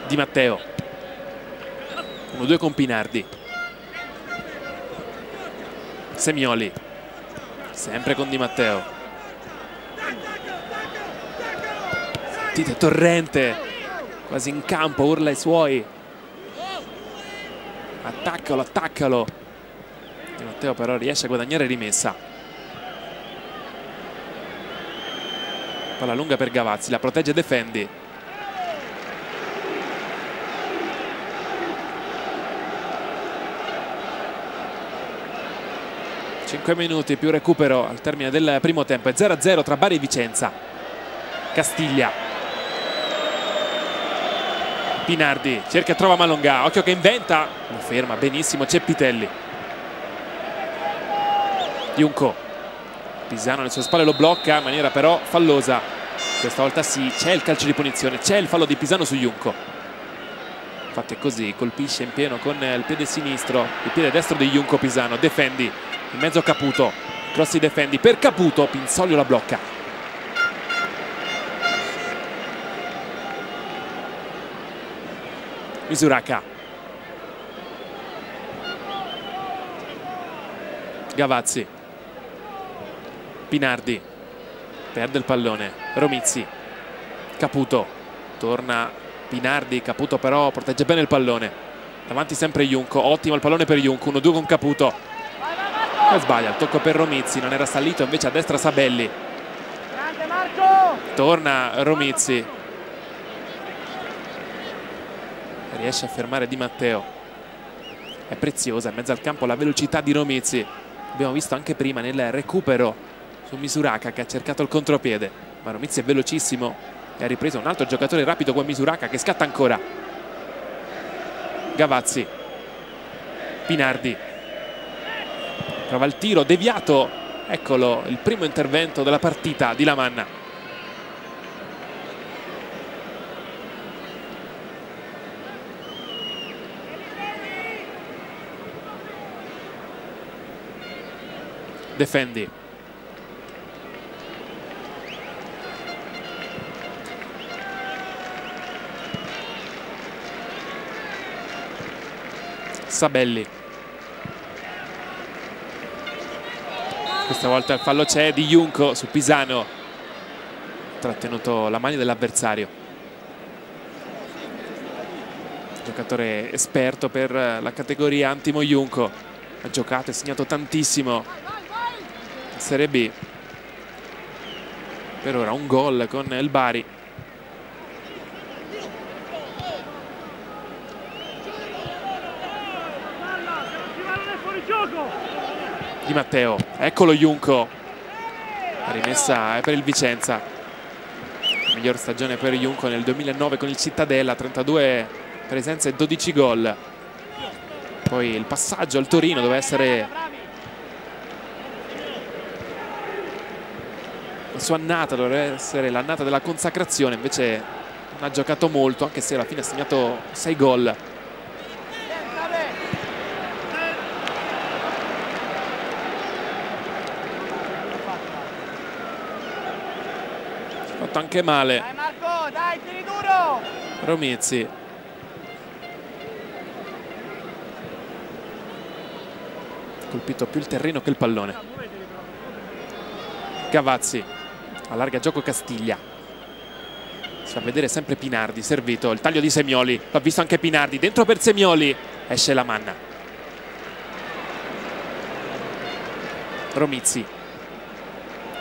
Di Matteo. 1-2 con Pinardi. Semioli. Sempre con Di Matteo. Tite Torrente. Quasi in campo, urla ai suoi. Attaccalo, attaccalo. Di Matteo però riesce a guadagnare rimessa. Palla lunga per Gavazzi, la protegge e Defendi. Cinque minuti più recupero al termine del primo tempo. È 0-0 tra Bari e Vicenza. Castiglia. Pinardi cerca e trova Malongà, occhio che inventa, lo ferma benissimo, c'è Pitelli. Junco, Pisano alle sue spalle lo blocca in maniera però fallosa. Questa volta sì, c'è il calcio di punizione, c'è il fallo di Pisano su Junco. Infatti è così, colpisce in pieno con il piede sinistro, il piede destro di Junco Pisano. Defendi, in mezzo a Caputo, cross di Defendi per Caputo, Pinzoglio la blocca. Misuracca. Gavazzi. Pinardi. Perde il pallone. Romizzi. Caputo. Torna Pinardi. Caputo però protegge bene il pallone. Davanti sempre Junco. Ottimo il pallone per Junco. 1-2 con Caputo. Poi sbaglia. Il tocco per Romizzi. Non era salito invece a destra Sabelli. Torna Romizzi. Riesce a fermare Di Matteo. È preziosa in mezzo al campo la velocità di Romizzi. Abbiamo visto anche prima nel recupero su Misuracca che ha cercato il contropiede, ma Romizzi è velocissimo e ha ripreso un altro giocatore rapido con Misuracca che scatta ancora. Gavazzi. Pinardi. Prova il tiro deviato. Eccolo il primo intervento della partita di Lamanna. Defendi. Sabelli. Questa volta il fallo c'è di Junco su Pisano. Trattenuto la maglia dell'avversario. Giocatore esperto per la categoria Antimo Junco. Ha giocato e segnato tantissimo in Serie B. Per ora un gol con il Bari. Di Matteo, eccolo Junco. La rimessa è per il Vicenza. La miglior stagione per Junco nel 2009 con il Cittadella, 32 presenze e 12 gol. Poi il passaggio al Torino doveva essere la sua annata, dovrebbe essere l'annata della consacrazione, invece non ha giocato molto, anche se alla fine ha segnato 6 gol. Fatto anche male. Dai Marco, dai, tiri duro! Romizzi. Colpito più il terreno che il pallone. Gavazzi. Allarga gioco Castiglia. Si fa vedere sempre Pinardi, servito. Il taglio di Semioli. L'ha visto anche Pinardi. Dentro per Semioli. Esce la manna. Romizzi.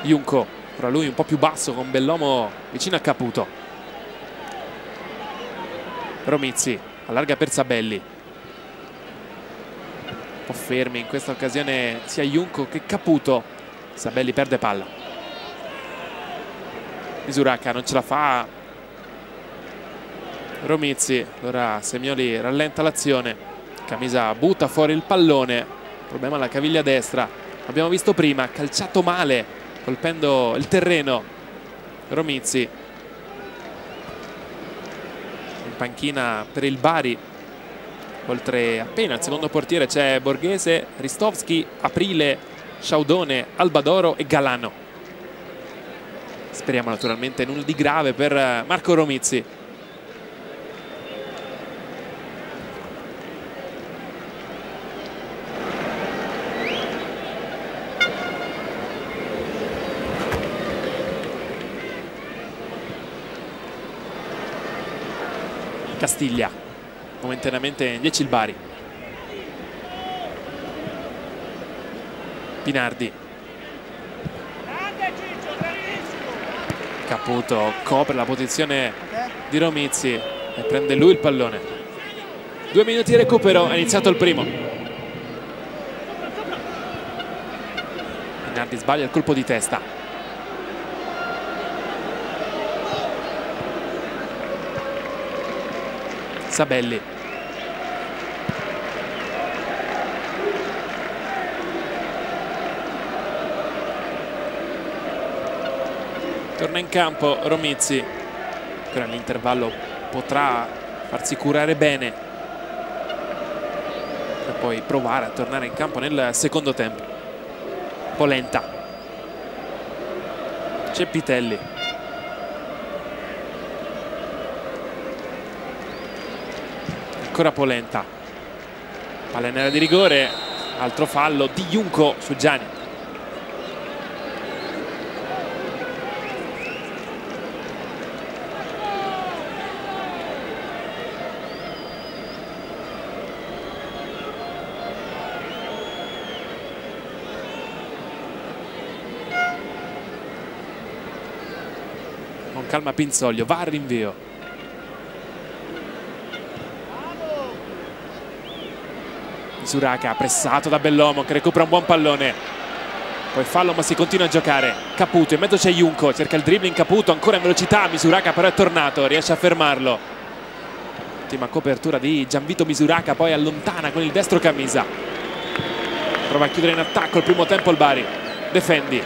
Junco. Ora lui un po' più basso con Bellomo vicino a Caputo. Romizzi allarga per Sabelli. Un po' fermi in questa occasione sia Junco che Caputo. Sabelli perde palla. Misuraca non ce la fa. Romizzi. Ora Semioli rallenta l'azione. Camisa butta fuori il pallone. Problema alla caviglia destra. L'abbiamo visto prima, calciato male, colpendo il terreno. Romizzi in panchina per il Bari. Oltre appena al secondo portiere c'è Borghese, Ristovski, Aprile, Sciaudone, Albadoro e Galano. Speriamo naturalmente nulla di grave per Marco Romizzi. Castiglia, momentaneamente in 10 il Bari. Pinardi. Caputo copre la posizione di Romizzi e prende lui il pallone. 2 minuti di recupero, è iniziato il primo. Pinardi sbaglia il colpo di testa. Sabelli. Torna in campo Romizzi. Però all'intervallo potrà farsi curare bene per poi provare a tornare in campo nel secondo tempo. Polenta. C'è Pitelli. Ancora Polenta. Palla in area di rigore. Altro fallo di Junco su Gianni. Con calma Pinzoglio, va al rinvio. Misuraca pressato da Bellomo che recupera un buon pallone. Poi fallo ma si continua a giocare. Caputo, in mezzo c'è Junco, cerca il dribbling Caputo, ancora in velocità. Misuraca però è tornato, riesce a fermarlo. Ultima copertura di Gianvito Misuraca, poi allontana con il destro Camisa. Prova a chiudere in attacco il primo tempo il Bari. Defendi.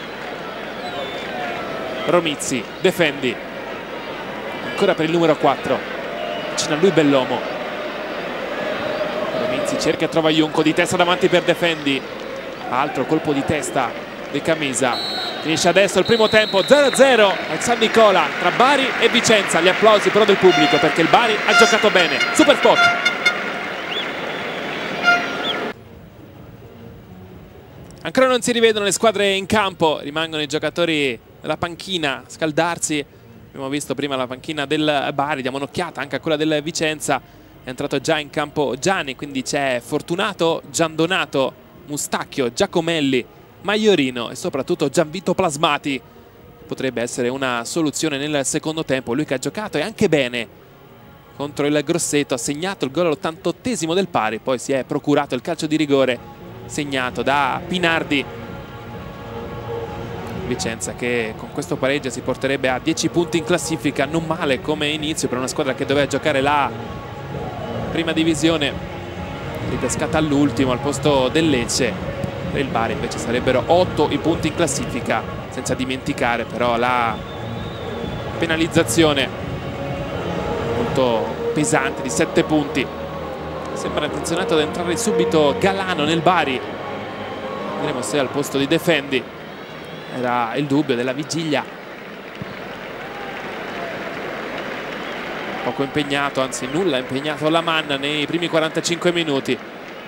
Romizzi, Defendi. Ancora per il numero 4. Vicino a lui Bellomo. Romizzi cerca e trova Junco di testa davanti per Defendi. Altro colpo di testa di Camisa. Finisce adesso il primo tempo 0-0 al San Nicola tra Bari e Vicenza. Gli applausi però del pubblico perché il Bari ha giocato bene. Super spot. Ancora non si rivedono le squadre in campo, rimangono i giocatori della panchina a scaldarsi. Abbiamo visto prima la panchina del Bari, diamo un'occhiata anche a quella del Vicenza. È entrato già in campo Gianni, quindi c'è Fortunato, Giandonato, Mustacchio, Giacomelli, Maiorino e soprattutto Gianvito Plasmati. Potrebbe essere una soluzione nel secondo tempo. Lui che ha giocato e anche bene contro il Grosseto, ha segnato il gol all'88esimo del pari, poi si è procurato il calcio di rigore segnato da Pinardi. Vicenza che con questo pareggio si porterebbe a 10 punti in classifica, non male come inizio per una squadra che doveva giocare la prima divisione, ripescata all'ultimo al posto del Lecce. Per il Bari invece sarebbero 8 i punti in classifica, senza dimenticare però la penalizzazione molto pesante di 7 punti. Sembra intenzionato ad entrare subito Galano nel Bari, vedremo se al posto di Defendi. Era il dubbio della vigilia. Poco impegnato, anzi nulla impegnato la Manna nei primi 45 minuti.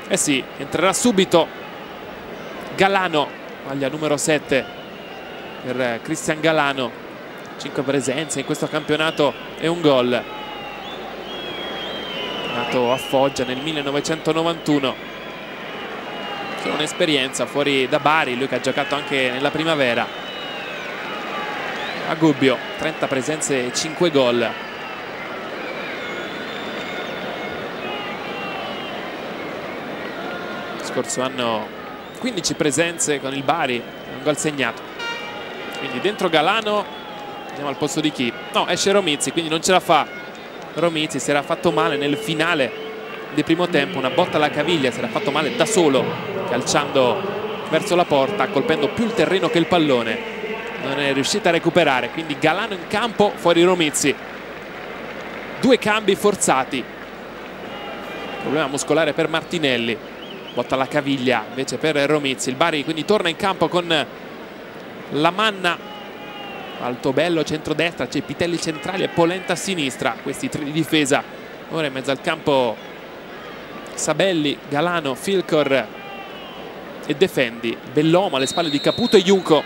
Eh sì, entrerà subito Galano, maglia numero 7 per Cristian Galano. 5 presenze in questo campionato e un gol. Nato a Foggia nel 1991. Solo un'esperienza fuori da Bari, lui che ha giocato anche nella primavera. A Gubbio, 30 presenze e 5 gol. Scorso anno 15 presenze con il Bari, un gol segnato. Quindi dentro Galano, andiamo al posto di chi? No, esce Romizzi, quindi non ce la fa. Romizzi si era fatto male nel finale del primo tempo, una botta alla caviglia, si era fatto male da solo, calciando verso la porta, colpendo più il terreno che il pallone. Non è riuscita a recuperare, quindi Galano in campo, fuori Romizzi. 2 cambi forzati. Problema muscolare per Martinelli. Botta alla caviglia invece per Romizzi. Il Bari quindi torna in campo con la Manna, Altobello centrodestra, c'è Pitelli centrali e Polenta a sinistra, questi 3 di difesa. Ora in mezzo al campo Sabelli, Galano, Filcor e Defendi, Bellomo alle spalle di Caputo e Junco.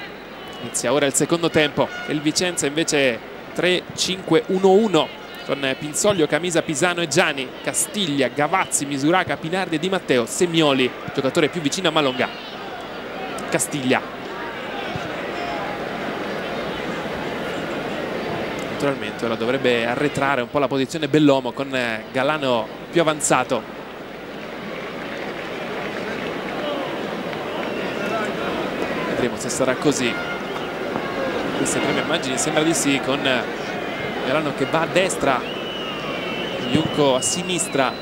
Inizia ora il secondo tempo e il Vicenza invece 3-5-1-1 con Pinsoglio, Camisa, Pisano e Gianni, Castiglia, Gavazzi, Misuraca, Pinardi e Di Matteo, Semioli, giocatore più vicino a Malonga. Castiglia. Naturalmente ora dovrebbe arretrare un po' la posizione Bellomo con Galano più avanzato. Vedremo se sarà così. Queste prime immagini sembra di sì, con Galano che va a destra, Junco a sinistra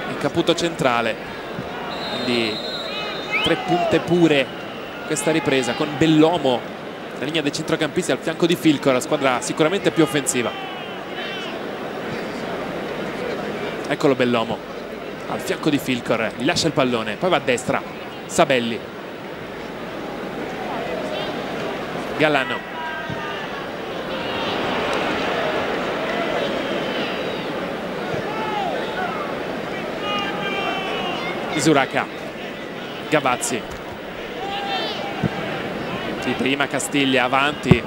e Caputo centrale. Quindi 3 punte pure questa ripresa con Bellomo, la linea dei centrocampisti al fianco di Filcor, la squadra sicuramente più offensiva. Eccolo Bellomo al fianco di Filcor, gli lascia il pallone, poi va a destra Sabelli, Galano, Misuraca, Gavazzi, prima Castiglia avanti,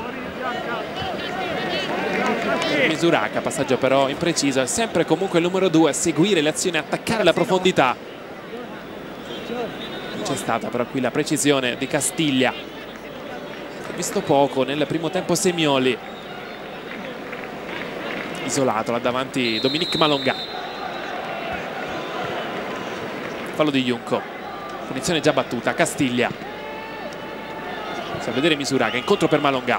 Misuraca, passaggio però impreciso. È sempre comunque il numero 2 a seguire le azioni, attaccare la profondità. C'è stata però qui la precisione di Castiglia, si è visto poco nel primo tempo Semioli. Isolato là davanti Dominique Malonga. Fallo di Junco, punizione già battuta. Castiglia, a vedere Misuraca, incontro per Malonga,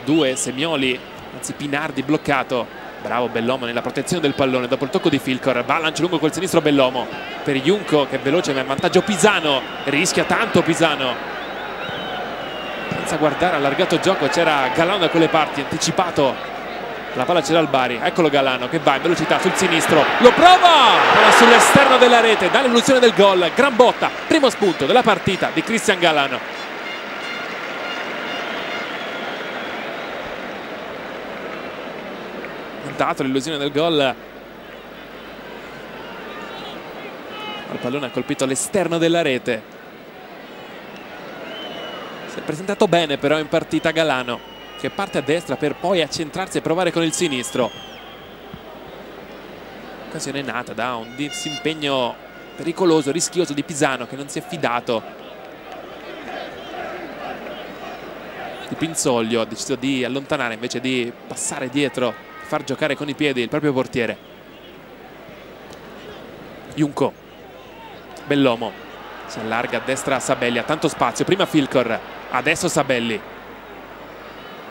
1-2 Semioli, anzi Pinardi bloccato. Bravo Bellomo nella protezione del pallone dopo il tocco di Filcor. Va a lancio lungo col sinistro Bellomo per Junco che è veloce, ma in vantaggio Pisano, rischia tanto Pisano senza guardare, allargato gioco. C'era Galano da quelle parti, anticipato, la palla c'era al Bari. Eccolo Galano che va in velocità sul sinistro, lo prova, palla sull'esterno della rete, dall'illusione del gol. Gran botta, primo spunto della partita di Cristian Galano. dato l'illusione del gol. Il pallone ha colpito all'esterno della rete. Si è presentato bene però in partita Galano, che parte a destra per poi accentrarsi e provare con il sinistro. Occasione nata da un disimpegno pericoloso, rischioso di Pisano, che non si è fidato di Pinsoglio. Ha deciso di allontanare invece di passare dietro, far giocare con i piedi il proprio portiere. Junco, Bellomo si allarga a destra a Sabelli, ha tanto spazio, prima Filcor, adesso Sabelli,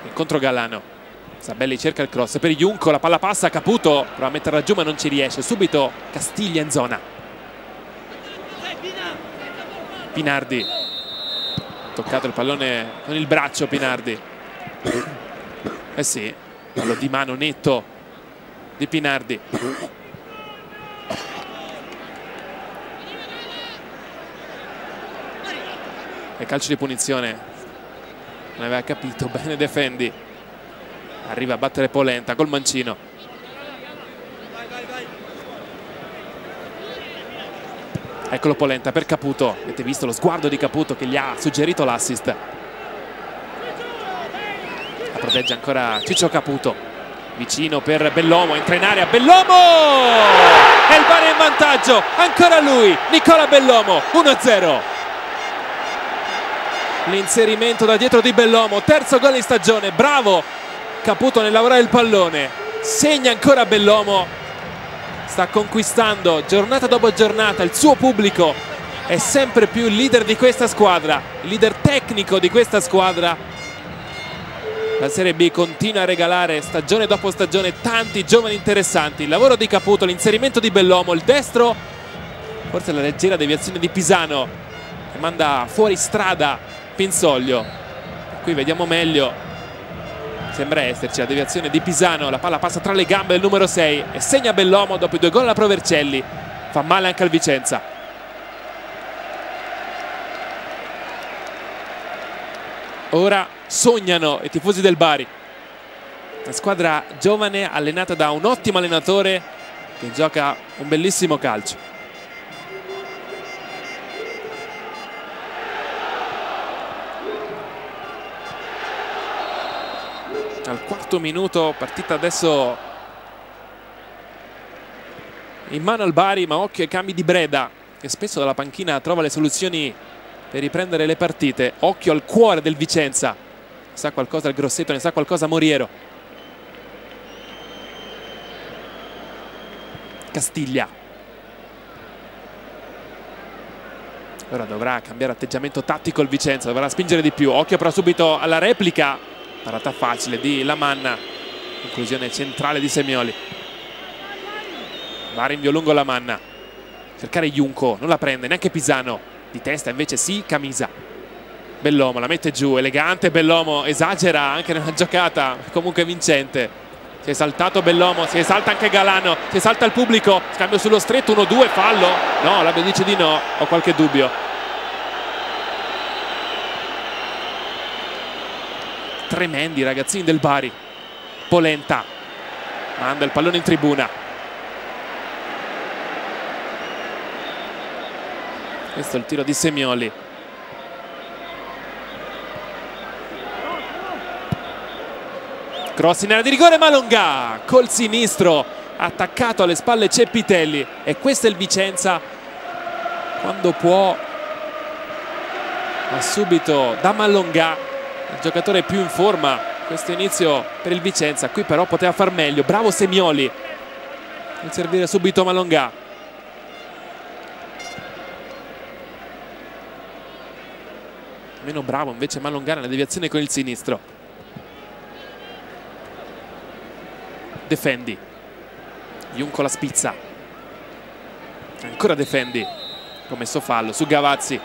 incontro Galano. Sabelli cerca il cross per Junco, la palla passa, Caputo prova a metterla giù ma non ci riesce, subito Castiglia in zona. Pinardi, toccato il pallone con il braccio Pinardi. Eh sì, fallo di mano netto di Pinardi. E calcio di punizione, non aveva capito bene Defendi. Arriva a battere Polenta col mancino. Eccolo Polenta per Caputo. Avete visto lo sguardo di Caputo che gli ha suggerito l'assist. La protegge ancora Ciccio Caputo. Vicino per Bellomo, entra in area Bellomo! E il Bari è in vantaggio, ancora lui, Nicola Bellomo, 1-0. L'inserimento da dietro di Bellomo, terzo gol in stagione, bravo Caputo nel lavorare il pallone, segna ancora Bellomo, sta conquistando giornata dopo giornata il suo pubblico, è sempre più il leader di questa squadra, il leader tecnico di questa squadra. La Serie B continua a regalare stagione dopo stagione tanti giovani interessanti, il lavoro di Caputo, l'inserimento di Bellomo, il destro, forse la leggera deviazione di Pisano che manda fuori strada Pinsoglio. Qui vediamo meglio, sembra esserci la deviazione di Pisano, la palla passa tra le gambe del numero 6 e segna Bellomo dopo i 2 gol alla Provercelli, fa male anche al Vicenza. Ora sognano i tifosi del Bari, una squadra giovane allenata da un ottimo allenatore che gioca un bellissimo calcio. Al quarto minuto, partita adesso in mano al Bari, ma occhio ai cambi di Breda che spesso dalla panchina trova le soluzioni per riprendere le partite. Occhio al cuore del Vicenza, ne sa qualcosa il Grosseto, ne sa qualcosa Moriero. Castiglia, ora dovrà cambiare atteggiamento tattico il Vicenza, dovrà spingere di più. Occhio però subito alla replica, parata facile di Lamanna, conclusione centrale di Semioli. Va rinvio lungo Lamanna, cercare Junco, non la prende neanche Pisano, di testa invece sì Camisa. Bellomo la mette giù, elegante Bellomo, esagera anche nella giocata, comunque vincente. Si è saltato Bellomo, si esalta anche Galano, si esalta il pubblico, scambio sullo stretto, 1-2, fallo? No, l'Abbio dice di no, ho qualche dubbio. Tremendi ragazzini del Bari. Polenta manda il pallone in tribuna. Questo è il tiro di Semioli. Cross in area di rigore, Malongà col sinistro, attaccato alle spalle Ceppitelli. E questo è il Vicenza quando può, ma subito da Malongà, il giocatore più in forma questo inizio per il Vicenza. Qui però poteva far meglio, bravo Semioli nel servire subito Malongà. Meno bravo invece Malongà nella deviazione con il sinistro. Defendi, Junco la spizza, ancora Defendi, commesso fallo su Gavazzi.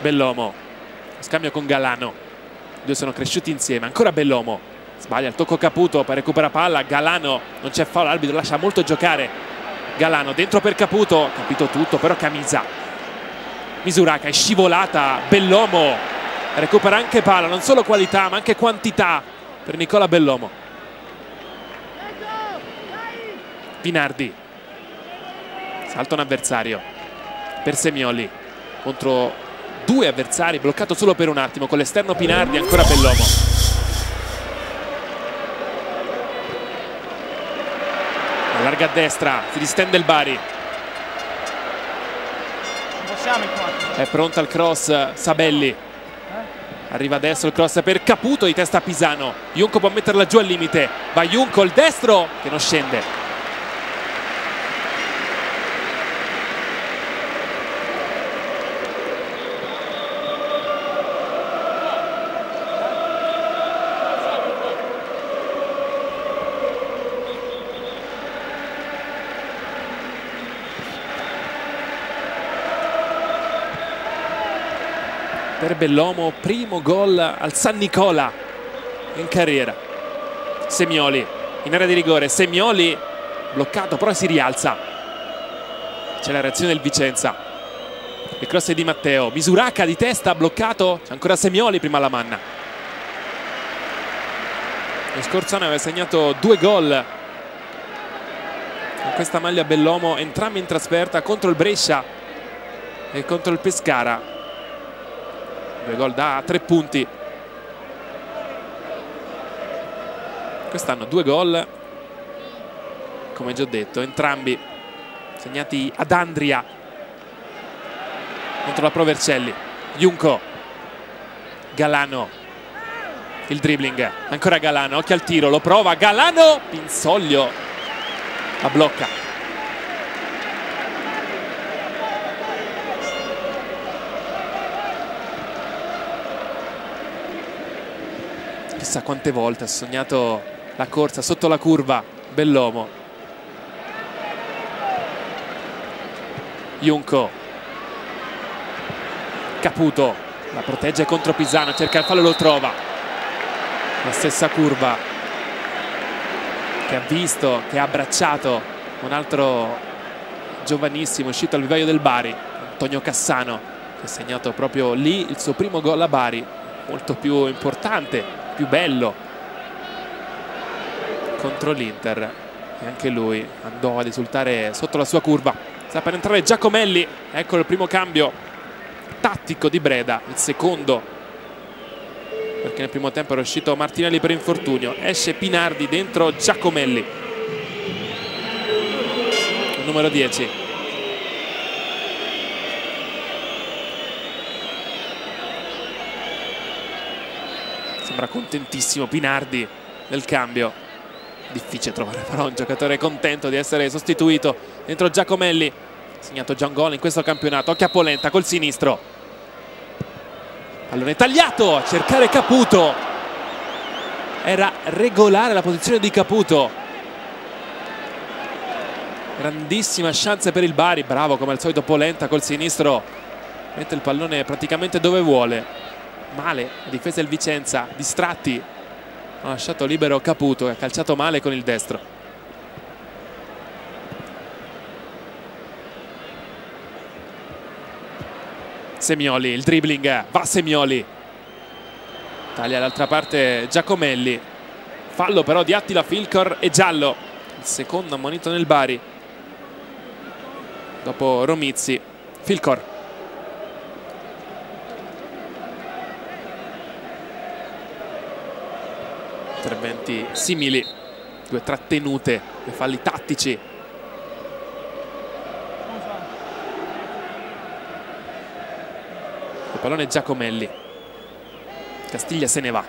Bellomo, scambio con Galano, due sono cresciuti insieme, ancora Bellomo, Sbaglia il tocco Caputo, per recupera palla, Galano, non c'è fallo, l'arbitro lascia molto giocare. Galano dentro per Caputo, capito tutto, però Camisa. Misuraka è scivolata, Bellomo recupera anche palla, non solo qualità ma anche quantità per Nicola Bellomo. Pinardi, salta un avversario per Semioli contro due avversari, bloccato solo per un attimo con l'esterno Pinardi, ancora Bellomo. Allarga a destra, si distende il Bari. È pronta al cross Sabelli. Arriva adesso il cross per Caputo di testa Pisano. Junco può metterla giù al limite. Va Junco, il destro che non scende. Per Bellomo, primo gol al San Nicola in carriera. Semioli in area di rigore, Semioli bloccato però si rialza. C'è la reazione del Vicenza. Il cross è di Matteo, Misuraka di testa bloccato, c'è ancora Semioli prima la manna. Lo scorso anno aveva segnato 2 gol con questa maglia Bellomo, entrambi in trasferta contro il Brescia e contro il Pescara. 2 gol da 3 punti. Quest'anno 2 gol, come già detto, entrambi segnati ad Andria contro la Pro Vercelli. Junco, Galano, il dribbling, ancora Galano, occhio al tiro, lo prova Galano, Pinsoglio la blocca. Chissà quante volte ha sognato la corsa sotto la curva Bellomo. Junco, Caputo la protegge contro Pisano, cerca il fallo e lo trova. La stessa curva che ha visto, che ha abbracciato un altro giovanissimo uscito al vivaio del Bari, Antonio Cassano, che ha segnato proprio lì il suo primo gol a Bari, molto più importante, più bello, contro l'Inter, e anche lui andò ad esultare sotto la sua curva. Sta per entrare Giacomelli, ecco il primo cambio tattico di Breda, il secondo perché nel primo tempo era uscito Martinelli per infortunio. Esce Pinardi, dentro Giacomelli, il numero 10. Sembra contentissimo Pinardi del cambio. Difficile trovare però un giocatore contento di essere sostituito. Dentro Giacomelli, segnato già un gol in questo campionato. Occhio a Polenta col sinistro. Pallone tagliato, a cercare Caputo. Era regolare la posizione di Caputo. Grandissima chance per il Bari. Bravo come al solito Polenta col sinistro. Mette il pallone praticamente dove vuole. Male la difesa del Vicenza, distratti. Ha lasciato libero Caputo che ha calciato male con il destro. Semioli, il dribbling, va Semioli, taglia dall'altra parte Giacomelli, fallo però di Attila Filcor e giallo, il secondo ammonito nel Bari dopo Romizzi. Filcor, interventi simili, 2 trattenute, 2 falli tattici. Il pallone Giacomelli, Castiglia se ne va.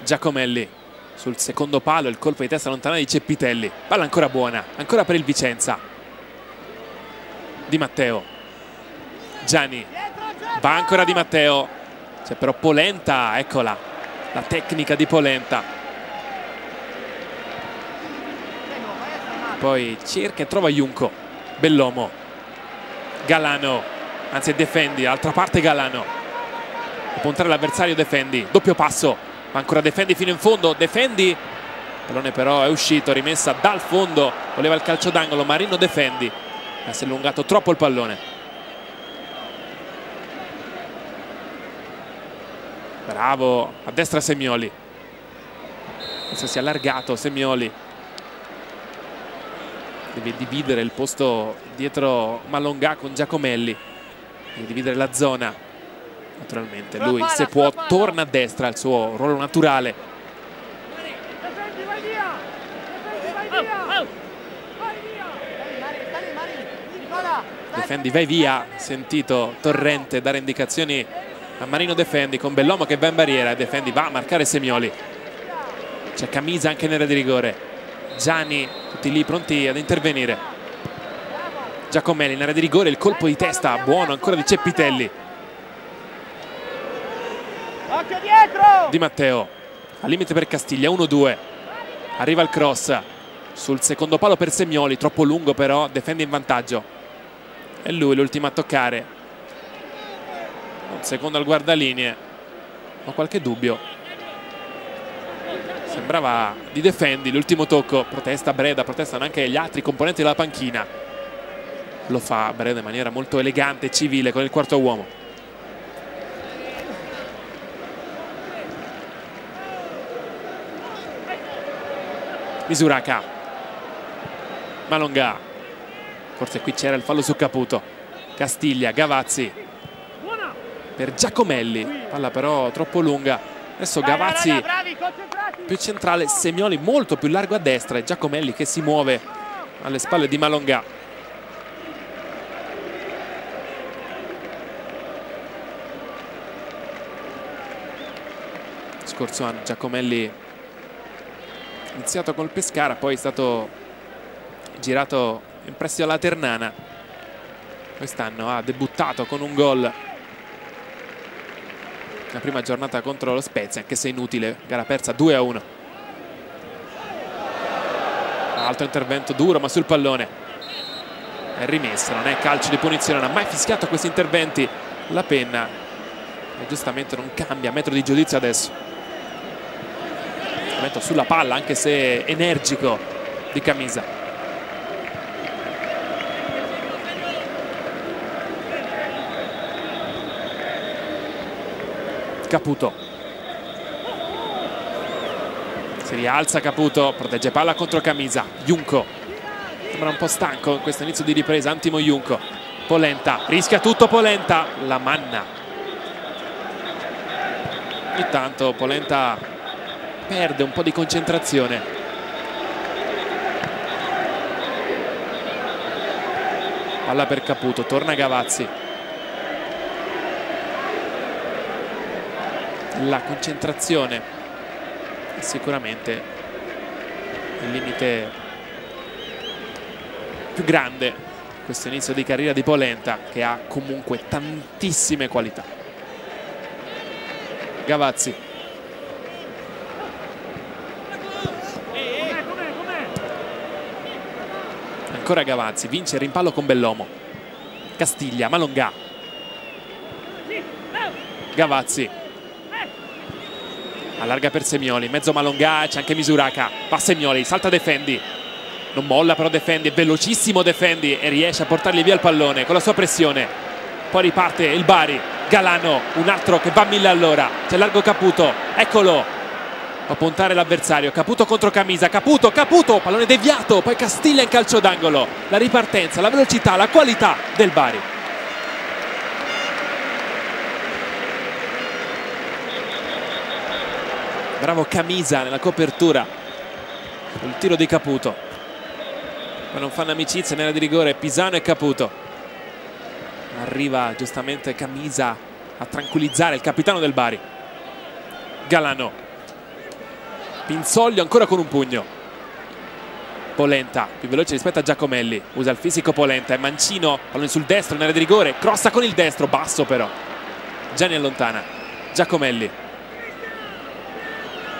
Giacomelli sul secondo palo, il colpo di testa lontana di Ceppitelli. Palla ancora buona, ancora per il Vicenza. Di Matteo, Gianni, va ancora Di Matteo, c'è però Polenta, eccola la tecnica di Polenta. poi cerca e trova Junco. Bellomo, Galano, anzi Defendi, altra parte Galano, può puntare l'avversario. Defendi, doppio passo, ma ancora Defendi fino in fondo. Defendi, il pallone però è uscito, rimessa dal fondo, voleva il calcio d'angolo Marino Defendi, ma si è allungato troppo il pallone. Bravo, a destra Semioli, adesso si è allargato Semioli, deve dividere il posto dietro Malongà con Giacomelli, deve dividere la zona. Naturalmente lui, se può, torna a destra, il suo ruolo naturale. Defendi, vai via, sentito Torrente dare indicazioni a Marino Defendi, con Bellomo che va in barriera e Defendi va a marcare Semioli. C'è Camisa anche nell'area di rigore, Gianni tutti lì pronti ad intervenire. Giacomelli in area di rigore, il colpo di testa buono ancora di Ceppitelli. Occhio dietro! Di Matteo al limite per Castiglia, 1-2, arriva il cross sul secondo palo per Semioli, troppo lungo però, Defendi in vantaggio, è lui l'ultimo a toccare. Un secondo al guardalinee, ho qualche dubbio, sembrava di Defendi l'ultimo tocco. Protesta Breda, protestano anche gli altri componenti della panchina, lo fa Breda in maniera molto elegante e civile con il quarto uomo. Misuraka, Malongà, forse qui c'era il fallo su Caputo. Castiglia, Gavazzi per Giacomelli, palla però troppo lunga. Adesso Gavazzi più centrale, Semioli molto più largo a destra e Giacomelli che si muove alle spalle di Malongà. Scorso anno Giacomelli iniziato col Pescara, poi è stato girato in prestito alla Ternana, quest'anno ha debuttato con un gol la prima giornata contro lo Spezia, anche se inutile, gara persa 2-1. Altro intervento duro ma sul pallone, è rimessa, non è calcio di punizione, non ha mai fischiato questi interventi la penna e giustamente non cambia metro di giudizio adesso. Intervento sulla palla anche se energico di Camisa. Caputo, si rialza Caputo, protegge palla contro Camisa. Junco sembra un po' stanco in questo inizio di ripresa. Antimo Junco, Polenta, rischia tutto Polenta, la manna. Intanto Polenta perde un po' di concentrazione. Palla per Caputo, torna Gavazzi. La concentrazione è sicuramente il limite più grande questo inizio di carriera di Polenta, che ha comunque tantissime qualità. Gavazzi, ancora Gavazzi, vince il rimpallo con Bellomo. Castiglia, Malongà, Gavazzi allarga per Semioli, mezzo Malongà, c'è anche Misuraka, va Semioli, salta Defendi, non molla però Defendi, è velocissimo Defendi e riesce a portargli via il pallone con la sua pressione. Poi riparte il Bari, Galano, un altro che va a 1000 all'ora, c'è largo Caputo, eccolo, può puntare l'avversario. Caputo contro Camisa, Caputo, pallone deviato, poi Castiglia in calcio d'angolo. La ripartenza, la velocità, la qualità del Bari. Bravo Camisa nella copertura, il tiro di Caputo. Poi non fanno amicizia nella di rigore Pisano e Caputo. Arriva giustamente Camisa a tranquillizzare il capitano del Bari. Galano, Pinzoglio ancora con un pugno. Polenta più veloce rispetto a Giacomelli, usa il fisico Polenta, è mancino, pallone sul destro nell'area di rigore, crossa con il destro, basso però. Gianni allontana, Giacomelli,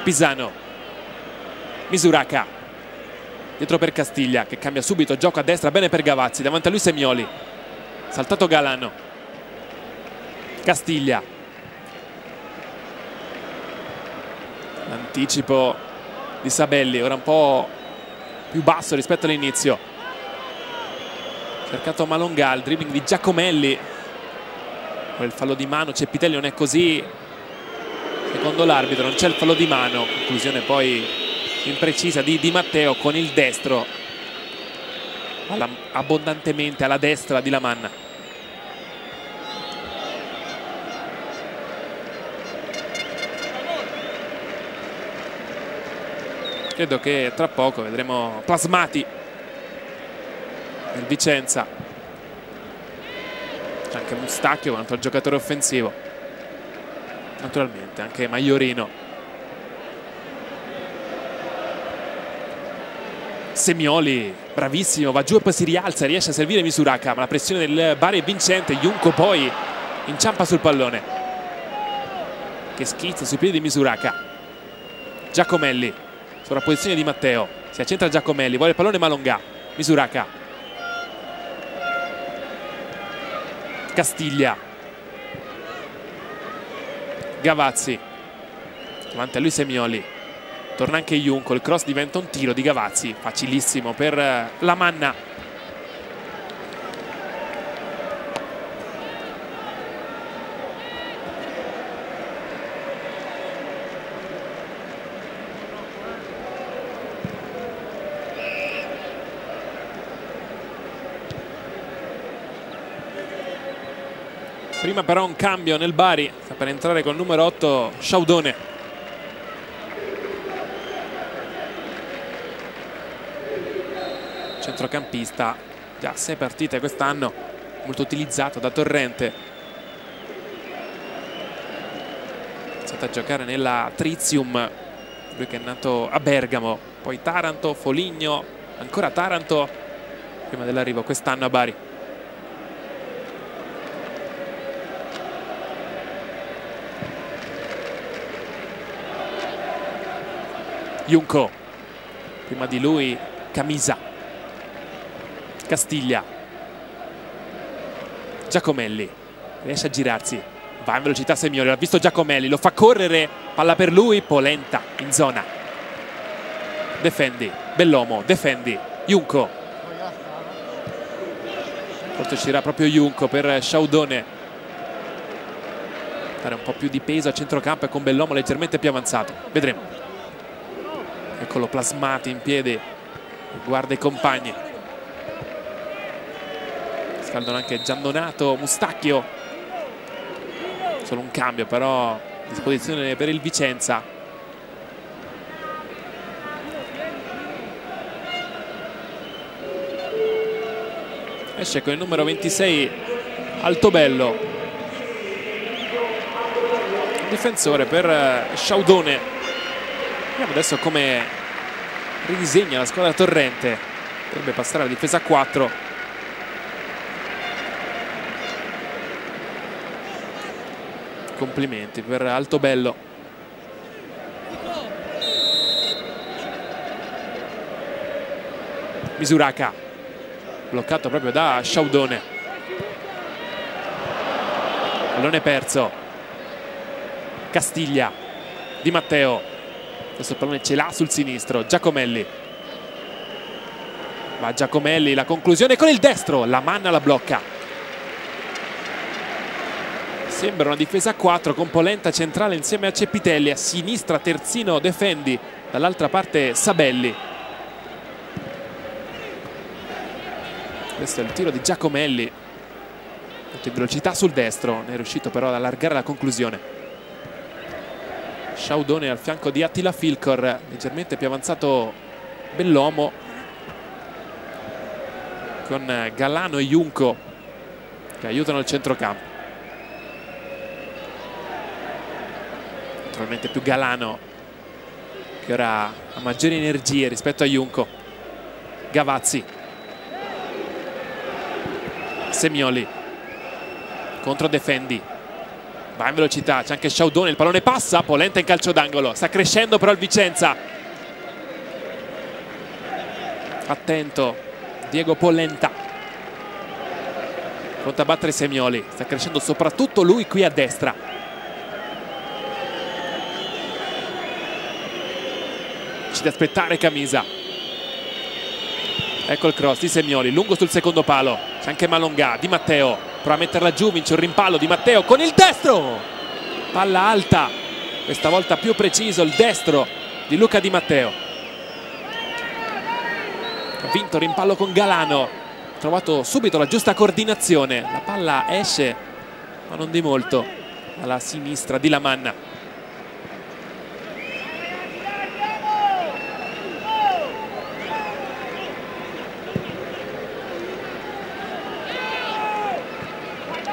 Pisano, Misuraka, dietro per Castiglia che cambia subito gioco a destra, bene per Gavazzi, davanti a lui Semioli, saltato Galano, Castiglia, l'anticipo di Sabelli, ora un po' più basso rispetto all'inizio, cercato Malonga, il dribbling di Giacomelli, il fallo di mano, Cepitelli non è così, secondo l'arbitro non c'è il fallo di mano, conclusione poi imprecisa di Di Matteo con il destro abbondantemente alla destra di Lamanna. Credo che tra poco vedremo plasmati nel Vicenza, c'è anche Mustacchio, un altro giocatore offensivo, naturalmente anche Maiorino. Semioli, bravissimo, va giù e poi si rialza, riesce a servire Misuraka, ma la pressione del Bari è vincente. Junco poi inciampa sul pallone che schizza sui piedi di Misuraka. Giacomelli, sovrapposizione di Matteo, si accentra Giacomelli, vuole il pallone Malonga, Misuraka, Castiglia, Gavazzi, davanti a lui Semioli, torna anche Junco, il cross diventa un tiro di Gavazzi, facilissimo per Lamanna. Prima però un cambio nel Bari, sta per entrare col numero 8 Sciaudone. Centrocampista, già 6 partite quest'anno, molto utilizzato da Torrente. È iniziato a giocare nella Tritium, lui che è nato a Bergamo, poi Taranto, Foligno, ancora Taranto, prima dell'arrivo quest'anno a Bari. Junco, prima di lui Camisa, Castiglia, Giacomelli, riesce a girarsi, va in velocità Semioli, l'ha visto Giacomelli, lo fa correre, palla per lui, Polenta in zona, difendi, Bellomo, difendi, Junco, forse uscirà proprio Junco per Sciaudone, dare un po' più di peso a centrocampo e con Bellomo leggermente più avanzato, vedremo. Eccolo plasmati in piedi, guarda i compagni, scaldano anche Giandonato, Mustacchio, solo un cambio però a disposizione per il Vicenza. Esce con il numero 26 Altobello, un difensore per Sciaudone. Vediamo adesso come ridisegna la squadra Torrente, dovrebbe passare alla difesa a 4. Complimenti per Altobello. Misuraka, bloccato proprio da Sciaudone. Pallone perso. Castiglia, Di Matteo. Adesso il pallone ce l'ha sul sinistro, Giacomelli. Va Giacomelli, la conclusione con il destro, Lamanna la blocca. Sembra una difesa a 4 con Polenta centrale insieme a Cepitelli, a sinistra terzino Defendi, dall'altra parte Sabelli. Questo è il tiro di Giacomelli, molto in velocità sul destro, ne è riuscito però ad allargare la conclusione. Sciaudone al fianco di Attila Filcor, leggermente più avanzato Bellomo, con Galano e Junco che aiutano il centrocampo. Naturalmente più Galano, che ora ha maggiori energie rispetto a Junco. Gavazzi, Semioli contro Defendi, va in velocità, c'è anche Sciaudone, il pallone passa, Polenta in calcio d'angolo, sta crescendo però il Vicenza. Attento Diego Polenta, pronto a battere Semioli. Sta crescendo soprattutto lui qui a destra. C'è da aspettare Camisa. Ecco il cross di Semioli, lungo sul secondo palo. C'è anche Malongà. Di Matteo prova a metterla giù, vince un rimpallo. Di Matteo con il destro, palla alta, questa volta più preciso il destro di Luca Di Matteo. Ha vinto il rimpallo con Galano, ha trovato subito la giusta coordinazione. La palla esce, ma non di molto, alla sinistra di Lamanna.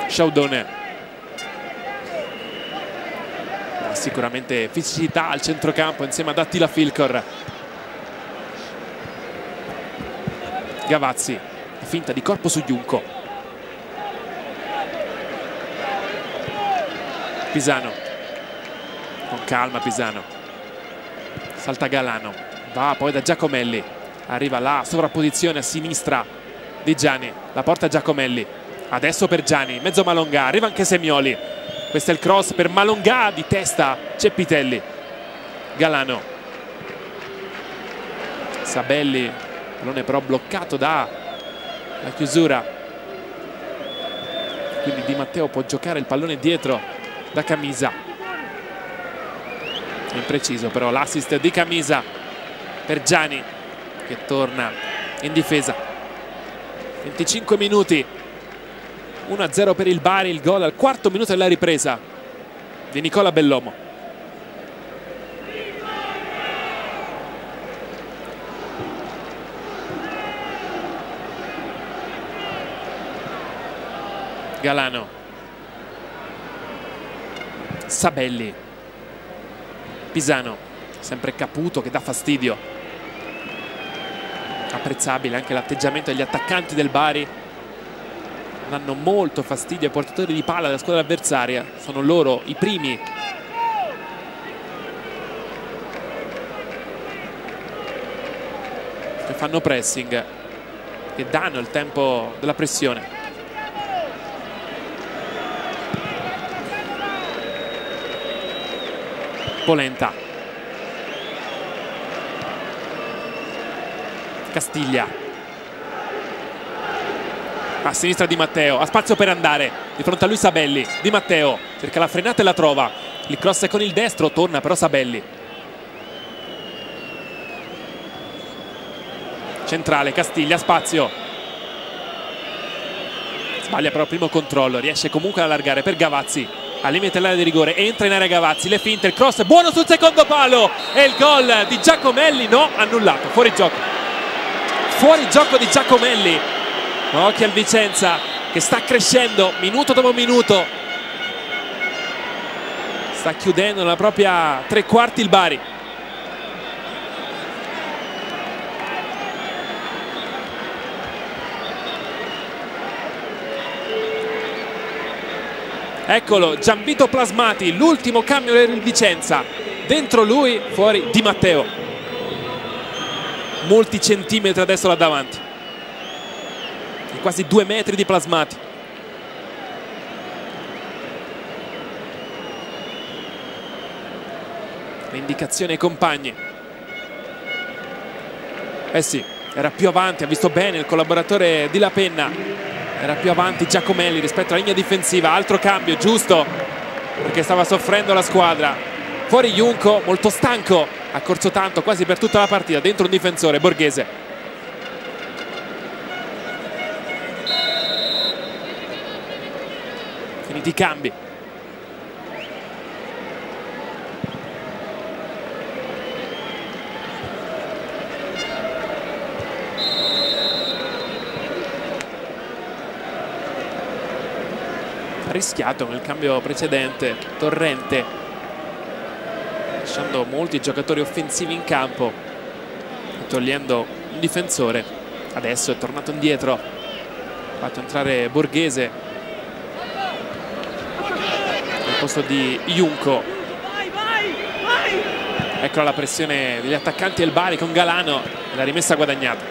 Sciaudone. Sicuramente fisicità al centrocampo insieme ad Attila Filcor. Gavazzi, finta di corpo su Junco. Pisano, con calma Pisano. Salta Galano, va poi da Giacomelli. Arriva la sovrapposizione a sinistra di Gianni, la porta Giacomelli. Adesso per Gianni, mezzo Malongà, arriva anche Semioli. Questo è il cross per Malongà, di testa c'è Pitelli. Galano. Sabelli, pallone però bloccato da la chiusura. Quindi Di Matteo può giocare il pallone dietro da Camisa. È impreciso però l'assist di Camisa per Gianni, che torna in difesa. 25 minuti. 1-0 per il Bari, il gol al quarto minuto della ripresa di Nicola Bellomo. Galano. Sabelli. Pisano, sempre Caputo che dà fastidio. Apprezzabile anche l'atteggiamento degli attaccanti del Bari. Danno molto fastidio ai portatori di palla della squadra avversaria, sono loro i primi che fanno pressing, che danno il tempo della pressione. Polenta. Castiglia. A sinistra Di Matteo, ha spazio per andare, di fronte a lui Sabelli. Di Matteo cerca la frenata e la trova, il cross è con il destro, torna però Sabelli. Centrale, Castiglia, spazio. Sbaglia però il primo controllo, riesce comunque ad allargare per Gavazzi. Al limite dell'area di rigore, entra in area Gavazzi, le finte, il cross è buono sul secondo palo e il gol di Giacomelli, no, annullato, fuori gioco. Fuori gioco di Giacomelli. Ma occhio al Vicenza che sta crescendo minuto dopo minuto, sta chiudendo la propria tre quarti il Bari. Eccolo Gianvito Plasmati, l'ultimo cambio per il Vicenza, dentro lui, fuori Di Matteo, molti centimetri adesso là davanti, quasi 2 metri di Plasmati. L'indicazione ai compagni. Eh sì, era più avanti, ha visto bene il collaboratore di La Penna, era più avanti Giacomelli rispetto alla linea difensiva. Altro cambio, giusto, perché stava soffrendo la squadra. Fuori Junco, molto stanco, ha corso tanto quasi per tutta la partita, dentro un difensore, Borghese. Finiti i cambi. Ha rischiato nel cambio precedente Torrente, lasciando molti giocatori offensivi in campo e togliendo un difensore. Adesso è tornato indietro, ha fatto entrare Borghese al posto di Junco. Eccola la pressione degli attaccanti del Bari con Galano e la rimessa guadagnata.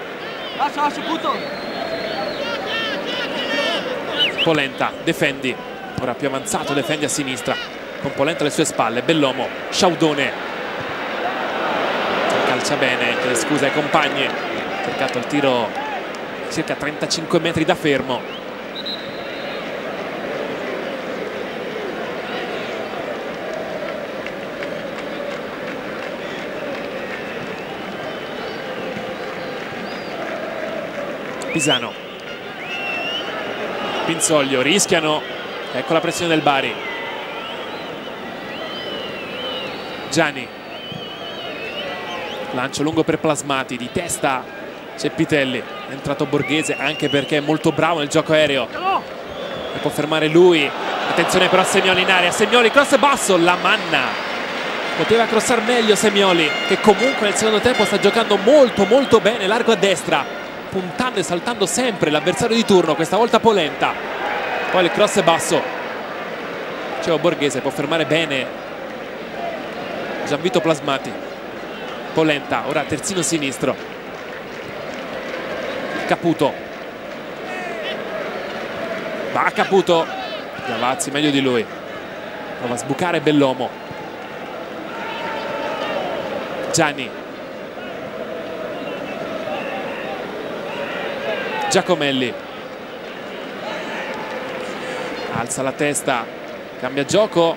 Polenta, Defendi, ora più avanzato, Defendi a sinistra, con Polenta alle sue spalle, Bellomo, Sciaudone, calcia bene, chiede scusa ai compagni, ha cercato il tiro circa 35 metri da fermo. Pisano, Pinzoglio, rischiano, ecco la pressione del Bari. Gianni, lancio lungo per Plasmati, di testa c'è Pitelli, è entrato Borghese anche perché è molto bravo nel gioco aereo e può fermare lui. Attenzione però a Semioli in area, Semioli cross basso, la manna, poteva crossare meglio Semioli, che comunque nel secondo tempo sta giocando molto bene, largo a destra, puntando e saltando sempre l'avversario di turno, questa volta Polenta. Poi il cross basso, dicevo Borghese può fermare bene Gianvito Plasmati. Polenta, ora terzino sinistro, Caputo, va Caputo, Giavazzi meglio di lui, prova a sbucare Bellomo. Gianni, Giacomelli, alza la testa, cambia gioco,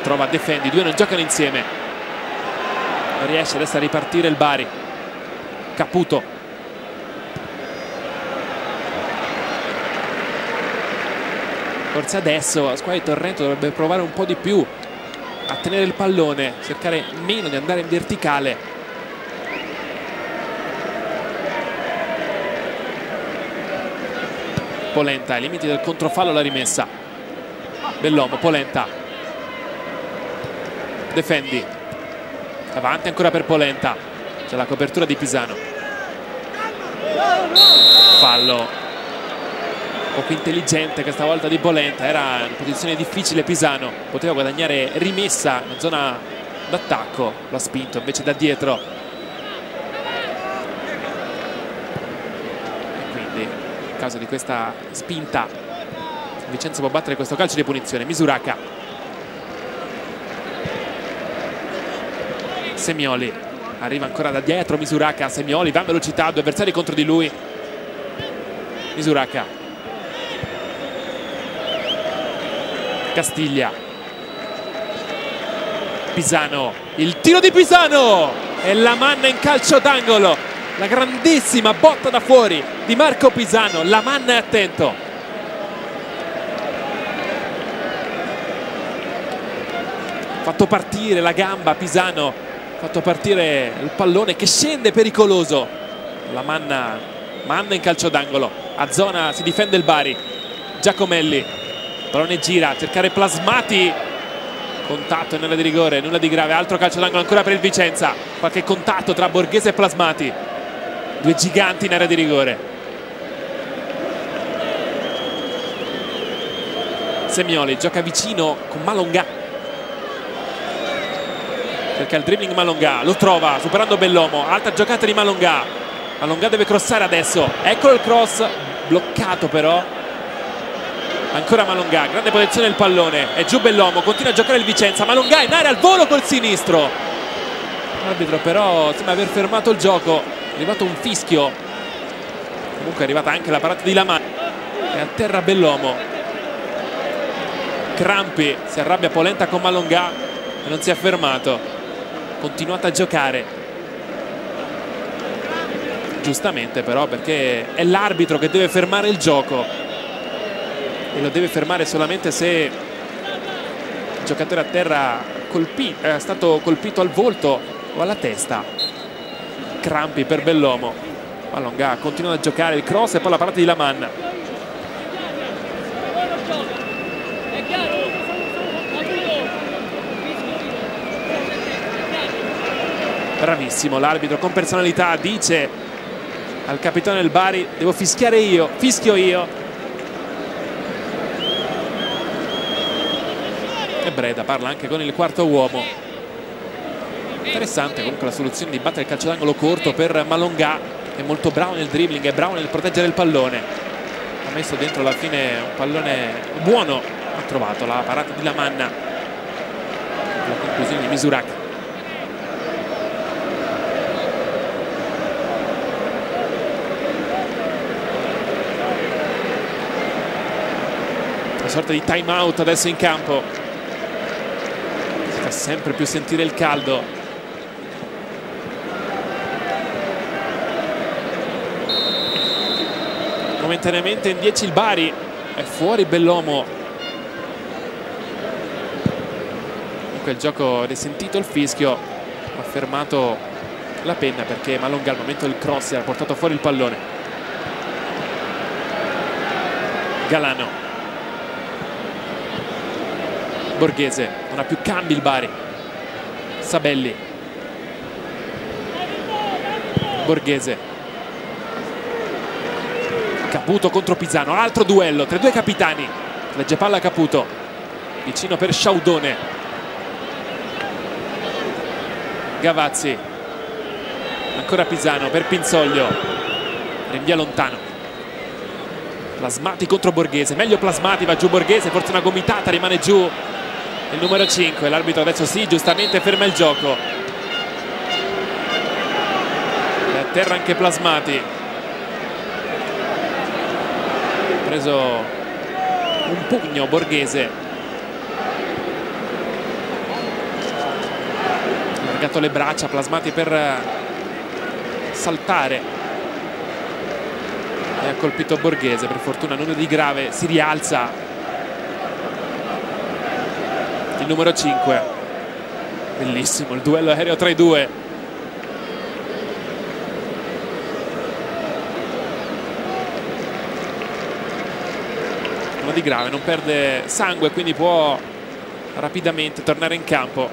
trova Defendi, i due non giocano insieme, non riesce adesso a ripartire il Bari. Caputo, forse adesso la squadra di Torrento dovrebbe provare un po' di più a tenere il pallone, cercare meno di andare in verticale. Polenta ai limiti del controfallo, la rimessa. Bellomo, Polenta, Defendi, avanti ancora per Polenta, c'è la copertura di Pisano. Fallo poco intelligente questa volta di Polenta, era in posizione difficile Pisano, poteva guadagnare rimessa in zona d'attacco, lo ha spinto invece da dietro. E quindi in caso di questa spinta Vicenza può battere questo calcio di punizione. Misuraca, Semioli, arriva ancora da dietro Misuraca, Semioli va in velocità, due avversari contro di lui. Misuraca, Castiglia, Pisano, il tiro di Pisano e la manna in calcio d'angolo, la grandissima botta da fuori di Marco Pisano, la manna è attento. Fatto partire la gamba Pisano, fatto partire il pallone che scende pericoloso, la manna in calcio d'angolo, a zona si difende il Bari. Giacomelli, pallone gira a cercare Plasmati, contatto in area di rigore, nulla di grave, altro calcio d'angolo ancora per il Vicenza, qualche contatto tra Borghese e Plasmati, due giganti in area di rigore. Semioli gioca vicino con Malongà, cerca il dribbling Malongà, lo trova superando Bellomo, alta giocata di Malongà, Malongà deve crossare adesso, eccolo il cross, bloccato però, ancora Malongà, grande posizione del pallone, è giù Bellomo, continua a giocare il Vicenza, Malongà in area al volo col sinistro, l'arbitro però sembra aver fermato il gioco, è arrivato un fischio, comunque è arrivata anche la parata di Lamar, è a terra Bellomo, Crampi, si arrabbia Polenta con Malongà e non si è fermato, continuato a giocare giustamente però, perché è l'arbitro che deve fermare il gioco e lo deve fermare solamente se il giocatore a terra è stato colpito al volto o alla testa. Crampi per Bellomo, Malongà continua a giocare, il cross e poi la parata di Lamanna. Bravissimo l'arbitro con personalità, dice al capitano del Bari: devo fischiare io, fischio io. E Breda parla anche con il quarto uomo. Interessante comunque la soluzione di battere il calcio d'angolo corto per Malongà. è molto bravo nel dribbling, è bravo nel proteggere il pallone. Ha messo dentro alla fine un pallone buono, ha trovato la parata di Lamanna, la conclusione di Misuraka. Una sorta di time out adesso in campo, si fa sempre più sentire il caldo. Momentaneamente in 10 il Bari, è fuori Bellomo. Comunque il gioco risentito il fischio, ha fermato la penna perché Malonga al momento del cross ha portato fuori il pallone. Galano, Borghese, non ha più cambi il Bari. Sabelli, Borghese, Caputo contro Pisano, altro duello tra i due capitani. Legge palla Caputo, vicino per Sciaudone. Gavazzi, ancora Pisano per Pinzoglio, rinvia lontano. Plasmati contro Borghese, meglio Plasmati, va giù Borghese, forse una gomitata, rimane giù il numero 5. L'arbitro adesso sì, giustamente ferma il gioco. E a terra anche Plasmati. Preso un pugno Borghese, ha allargato le braccia Plasmati per saltare e ha colpito Borghese. Per fortuna nulla di grave, si rialza il numero 5. Bellissimo il duello aereo tra i due. Di grave, non perde sangue, quindi può rapidamente tornare in campo.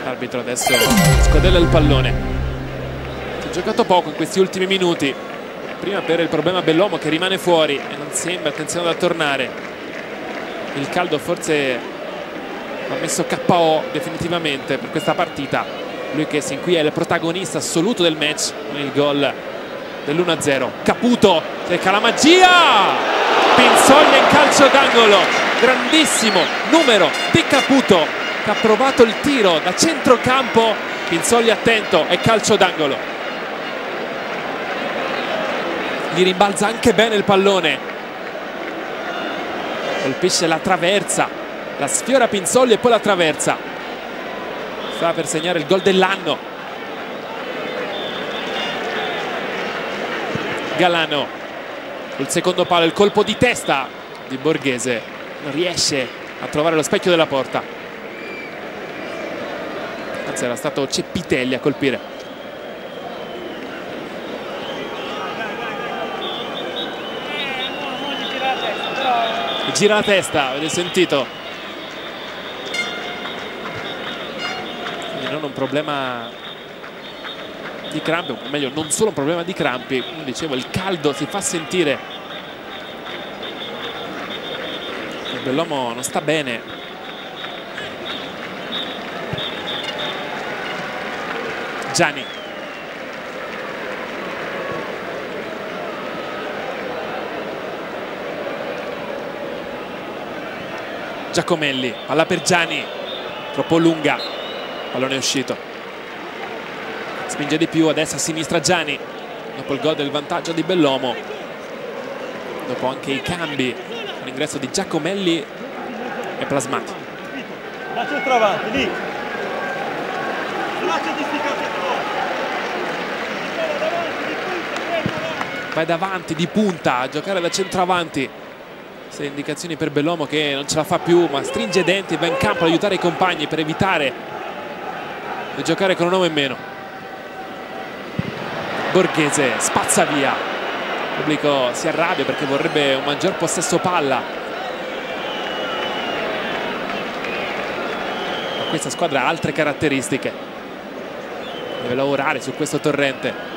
L'arbitro adesso scodella il pallone. Si è giocato poco in questi ultimi minuti, prima per il problema Bellomo che rimane fuori e non sembra attenzionato a tornare. Il caldo forse ha messo KO definitivamente per questa partita, lui che sin qui è il protagonista assoluto del match con il gol dell'1-0. Caputo cerca la magia, Pinzoglia in calcio d'angolo, grandissimo numero di Caputo che ha provato il tiro da centrocampo. Pinzoglia attento e calcio d'angolo, gli rimbalza anche bene il pallone, colpisce la traversa, la sfiora Pinzoglia e poi la traversa. Sta per segnare il gol dell'anno. Galano sul secondo palo, il colpo di testa di Borghese, non riesce a trovare lo specchio della porta, anzi era stato Ceppitelli a colpire. Gira la testa, avete sentito? Quindi non un problema di crampi, o meglio non solo un problema di crampi, come dicevo il caldo si fa sentire. Il Bellomo non sta bene. Gianni, Giacomelli, palla per Gianni, troppo lunga, pallone è uscito. Spinge di più, adesso a sinistra Gianni, dopo il gol del vantaggio di Bellomo, dopo anche i cambi, l'ingresso di Giacomelli e Plasmati. Da centravanti, lì. Vai davanti, di punta, a giocare da centravanti. 6 indicazioni per Bellomo che non ce la fa più, ma stringe i denti e va in campo ad aiutare i compagni per evitare di giocare con un uomo in meno. Borghese spazza via, il pubblico si arrabbia perché vorrebbe un maggior possesso palla, ma questa squadra ha altre caratteristiche, deve lavorare su questo torrente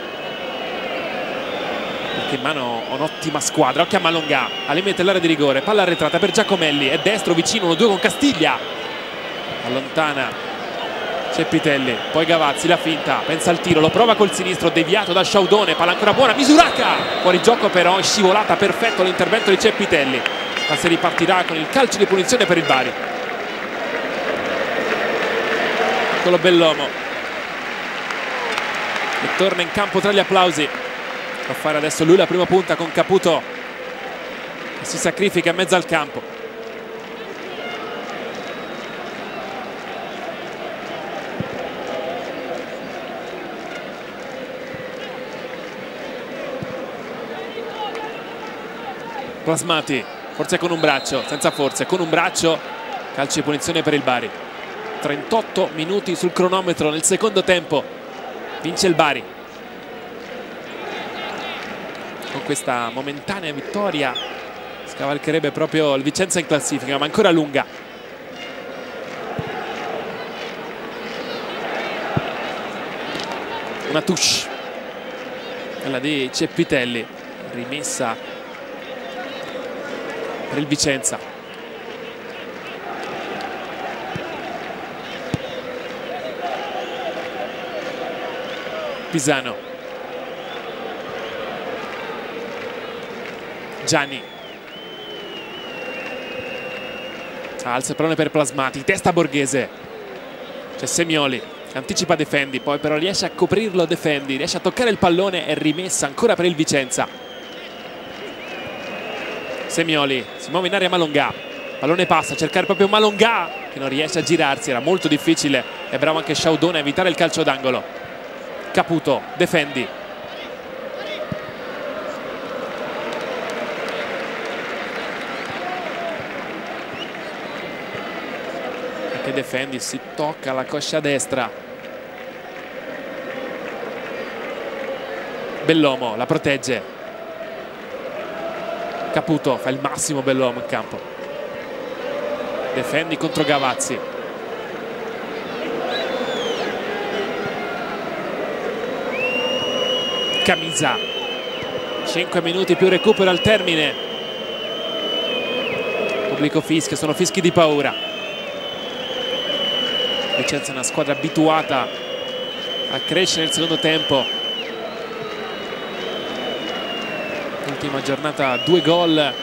perché in mano ha un'ottima squadra. Occhio a Malonga al limite dell'area di rigore, palla arretrata per Giacomelli, è destro vicino 1-2 con Castiglia, allontana Cepitelli, poi Gavazzi, la finta, pensa al tiro, lo prova col sinistro, deviato da Sciaudone, palla ancora buona, Misuraka! Fuori gioco però, è scivolata, perfetto l'intervento di Cepitelli. Ma si ripartirà con il calcio di punizione per il Bari. Eccolo Bellomo, che torna in campo tra gli applausi. Fa fare adesso lui la prima punta con Caputo, che si sacrifica in mezzo al campo. Plasmati, forse con un braccio, senza forze, con un braccio, calcio di punizione per il Bari. 38 minuti sul cronometro nel secondo tempo, vince il Bari. Con questa momentanea vittoria scavalcherebbe proprio il Vicenza in classifica, ma ancora lunga. Una touche, quella di Cepitelli, rimessa per il Vicenza. Pisano, Gianni, alza il pallone per Plasmati, testa Borghese, c'è Semioli, anticipa Defendi, poi però riesce a coprirlo Defendi, riesce a toccare il pallone e rimessa ancora per il Vicenza. Semioli si muove in area Malongà, pallone passa a cercare proprio Malongà che non riesce a girarsi, era molto difficile, è bravo anche Sciaudone a evitare il calcio d'angolo. Caputo, Defendi, anche Defendi si tocca la coscia destra. Bellomo la protegge, Caputo fa il massimo Bellomo in campo. Defendi contro Gavazzi. Camisa. 5 minuti più recupero al termine. Pubblico fischia, sono fischi di paura. Vicenza è una squadra abituata a crescere nel secondo tempo. Ultima giornata, 2 gol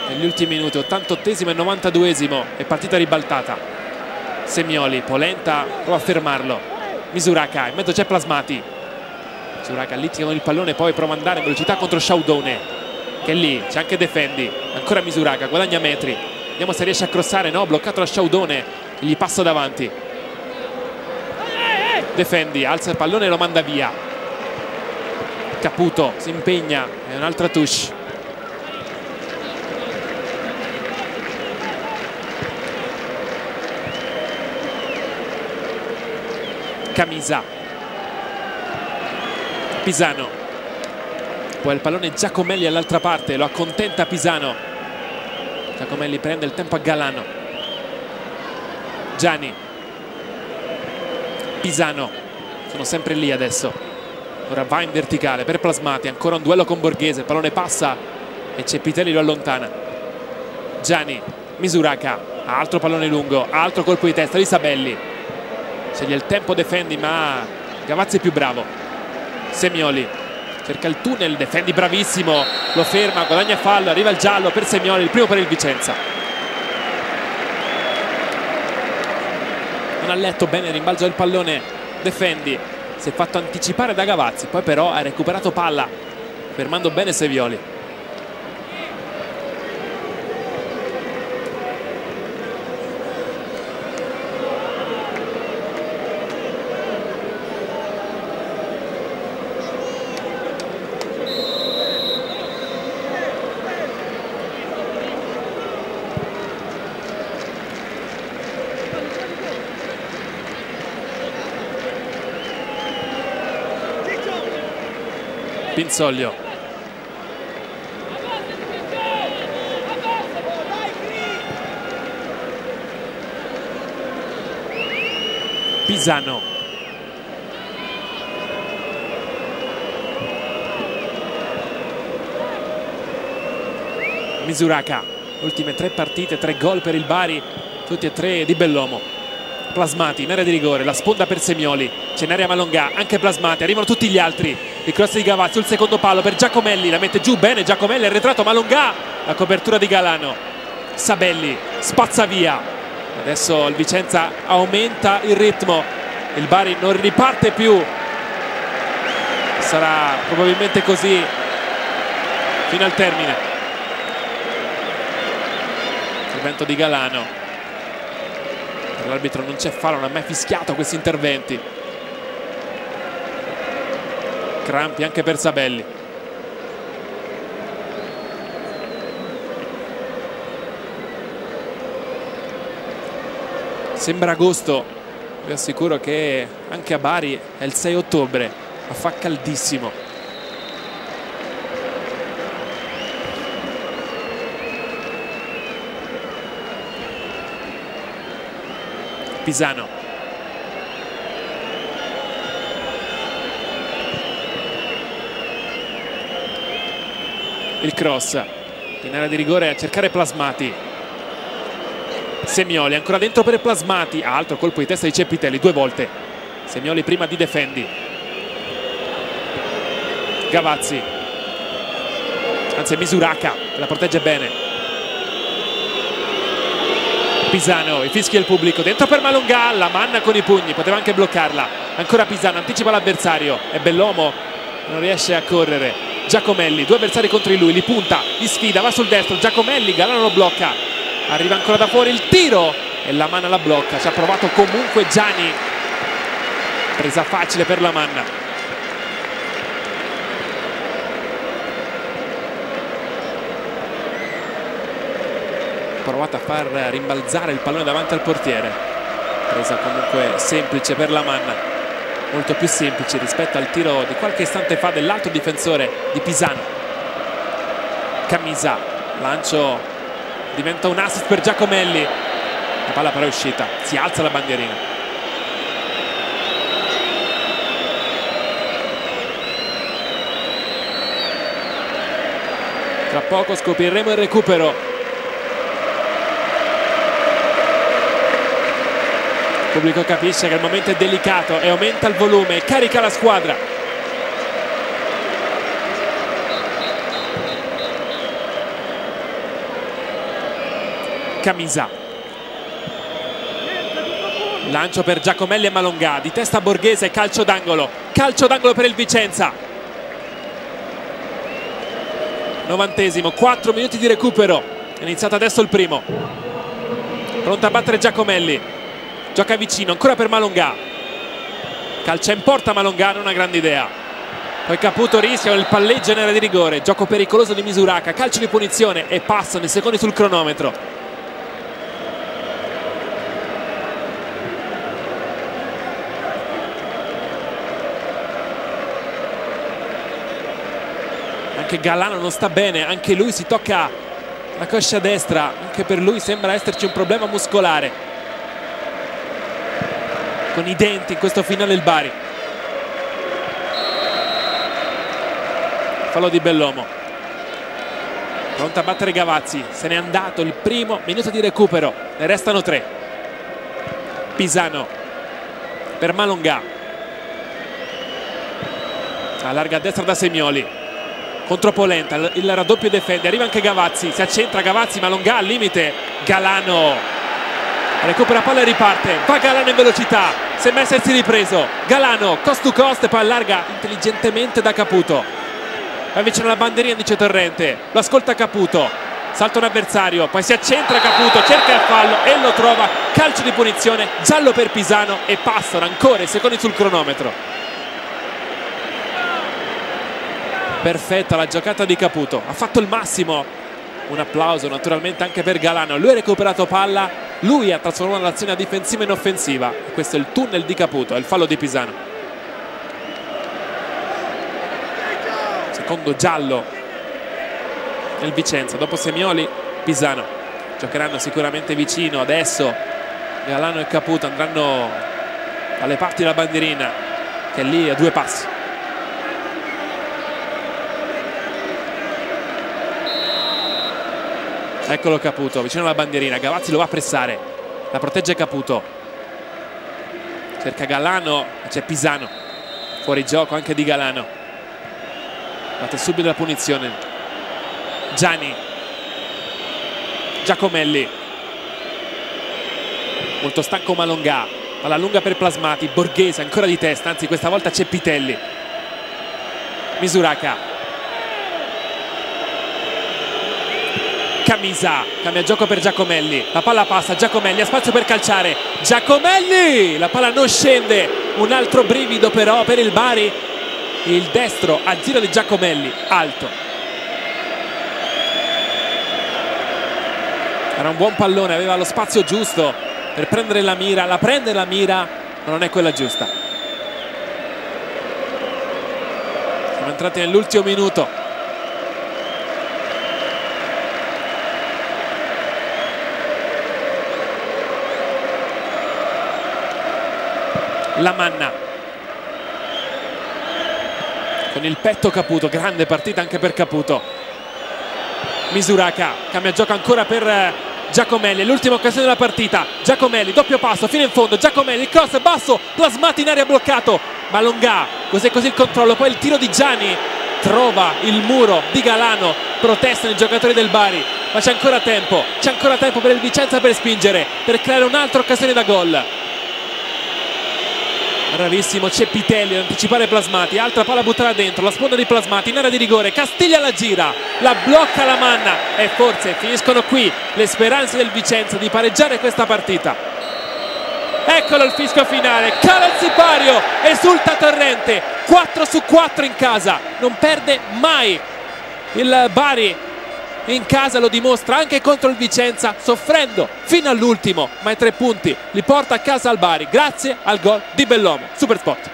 negli ultimi minuti, 88esimo e 92esimo, è partita ribaltata. Semioli, Polenta prova a fermarlo, Misuraka, in mezzo c'è Plasmati, Misuraka litiga con il pallone, poi prova ad andare in velocità contro Sciaudone, che è lì, c'è anche Defendi, ancora Misuraka, guadagna metri, vediamo se riesce a crossare, no, bloccato da Sciaudone, e gli passa davanti. Defendi, alza il pallone e lo manda via. Caputo si impegna, è un'altra touche. Camisa, Pisano, poi il pallone Giacomelli all'altra parte, lo accontenta Pisano. Giacomelli prende il tempo a Galano. Gianni, Pisano, sono sempre lì adesso. Ora va in verticale per Plasmati, ancora un duello con Borghese, il pallone passa e Cepitelli lo allontana. Gianni, Misuraka, altro pallone lungo, altro colpo di testa di Sabelli. Sceglie il tempo Defendi, ma Gavazzi è più bravo. Semioli cerca il tunnel, Defendi bravissimo, lo ferma, guadagna fallo, arriva il giallo per Semioli, il primo per il Vicenza. Non ha letto bene il rimbalzo del pallone Defendi, si è fatto anticipare da Gavazzi, poi però ha recuperato palla fermando bene Semioli. Pinzoglio, Pisano, Misuraka, ultime 3 partite, 3 gol per il Bari, tutti e 3 di Bellomo. Plasmati in area di rigore, la sponda per Semioli, c'è in area Malongà, anche Plasmati, arrivano tutti gli altri, il cross di Gavazzi sul secondo palo per Giacomelli, la mette giù bene Giacomelli, arretrato Malongà, la copertura di Galano, Sabelli spazza via, adesso il Vicenza aumenta il ritmo, il Bari non riparte più, sarà probabilmente così fino al termine. Intervento di Galano, l'arbitro non c'è fallo, non ha mai fischiato questi interventi. Crampi anche per Sabelli. Sembra agosto, vi assicuro che anche a Bari è il 6 ottobre, ma fa caldissimo. Pisano, il cross in area di rigore a cercare Plasmati, Semioli ancora dentro per Plasmati, altro colpo di testa di Cepitelli 2 volte, Semioli prima di Defendi, Gavazzi, anzi Misuraka la protegge bene, Pisano, i fischi del pubblico, dentro per Malongà, la manna con i pugni, poteva anche bloccarla, ancora Pisano, anticipa l'avversario, è Bellomo, non riesce a correre, Giacomelli, 2 avversari contro di lui, li punta, li sfida, va sul destro, Giacomelli, Galano lo blocca, arriva ancora da fuori il tiro e la manna la blocca, ci ha provato comunque Gianni, presa facile per la manna. Provato a far rimbalzare il pallone davanti al portiere, presa comunque semplice per la manna, molto più semplice rispetto al tiro di qualche istante fa dell'altro difensore di Pisano. Camisa, lancio, diventa un assist per Giacomelli, la palla però è uscita, si alza la bandierina. Tra poco scopriremo il recupero. Il pubblico capisce che il momento è delicato e aumenta il volume, carica la squadra. Camisa, lancio per Giacomelli e Malongà, di testa Borghese, calcio d'angolo per il Vicenza. 90esimo, 4 minuti di recupero, è iniziato adesso il primo, pronto a battere Giacomelli. Gioca vicino, ancora per Malongà, calcia in porta Malongà, non una grande idea, poi Caputo rischia il palleggio in area di rigore, gioco pericoloso di Misuraka, calcio di punizione e passano i secondi sul cronometro. Anche Galano non sta bene, anche lui si tocca la coscia destra, anche per lui sembra esserci un problema muscolare. Con i denti in questo finale il Bari. Fallo di Bellomo, pronto a battere Gavazzi, se n'è andato il primo minuto di recupero, ne restano 3. Pisano per Malongà, allarga a destra da Semioli, contro Polenta, il raddoppio Defendi, arriva anche Gavazzi, si accentra Gavazzi, Malongà al limite, Galano recupera palla e riparte, va Galano in velocità, sembra essersi ripreso, Galano cost to cost e poi allarga intelligentemente da Caputo, va vicino alla bandierina, dice Torrente, lo ascolta Caputo, salta un avversario, poi si accentra Caputo, cerca il fallo e lo trova, calcio di punizione, giallo per Pisano e passano ancora i secondi sul cronometro. Perfetta la giocata di Caputo, ha fatto il massimo. Un applauso naturalmente anche per Galano, lui ha recuperato palla, lui ha trasformato l'azione difensiva in offensiva. Questo è il tunnel di Caputo, è il fallo di Pisano. Secondo giallo nel Vicenza, dopo Semioli, Pisano. Giocheranno sicuramente vicino, adesso Galano e Caputo andranno dalle parti della bandierina che è lì a 2 passi. Eccolo Caputo vicino alla bandierina, Gavazzi lo va a pressare, la protegge Caputo, cerca Galano, c'è Pisano, fuori gioco anche di Galano, batte subito la punizione. Gianni, Giacomelli, molto stanco Malongà, palla lunga per Plasmati, Borghese ancora di testa, anzi questa volta c'è Pitelli. Misuraka, Camisa, cambia gioco per Giacomelli, la palla passa, Giacomelli ha spazio per calciare, Giacomelli, la palla non scende, un altro brivido però per il Bari, il destro al giro di Giacomelli, alto. Era un buon pallone, aveva lo spazio giusto per prendere la mira, la prende la mira, ma non è quella giusta. Siamo entrati nell'ultimo minuto. La Manna con il petto Caputo, grande partita anche per Caputo. Misuraka cambia gioco ancora per Giacomelli, l'ultima occasione della partita. Giacomelli, doppio passo fino in fondo, Giacomelli, il cross basso, Plasmati in aria bloccato, Malongà, così il controllo, poi il tiro di Gianni, trova il muro di Galano, protestano i giocatori del Bari, ma c'è ancora tempo per il Vicenza per spingere, per creare un'altra occasione da gol. Bravissimo, c'è Pitelli ad anticipare Plasmati, altra palla buttata dentro, la sponda di Plasmati in area di rigore, Castiglia la gira, la blocca la Manna e forse finiscono qui le speranze del Vicenza di pareggiare questa partita. Eccolo il fischio finale, cala il sipario, esulta Torrente, 4/4 in casa, non perde mai il Bari. In casa lo dimostra anche contro il Vicenza, soffrendo fino all'ultimo, ma i 3 punti li porta a casa al Bari grazie al gol di Bellomo. Supersport.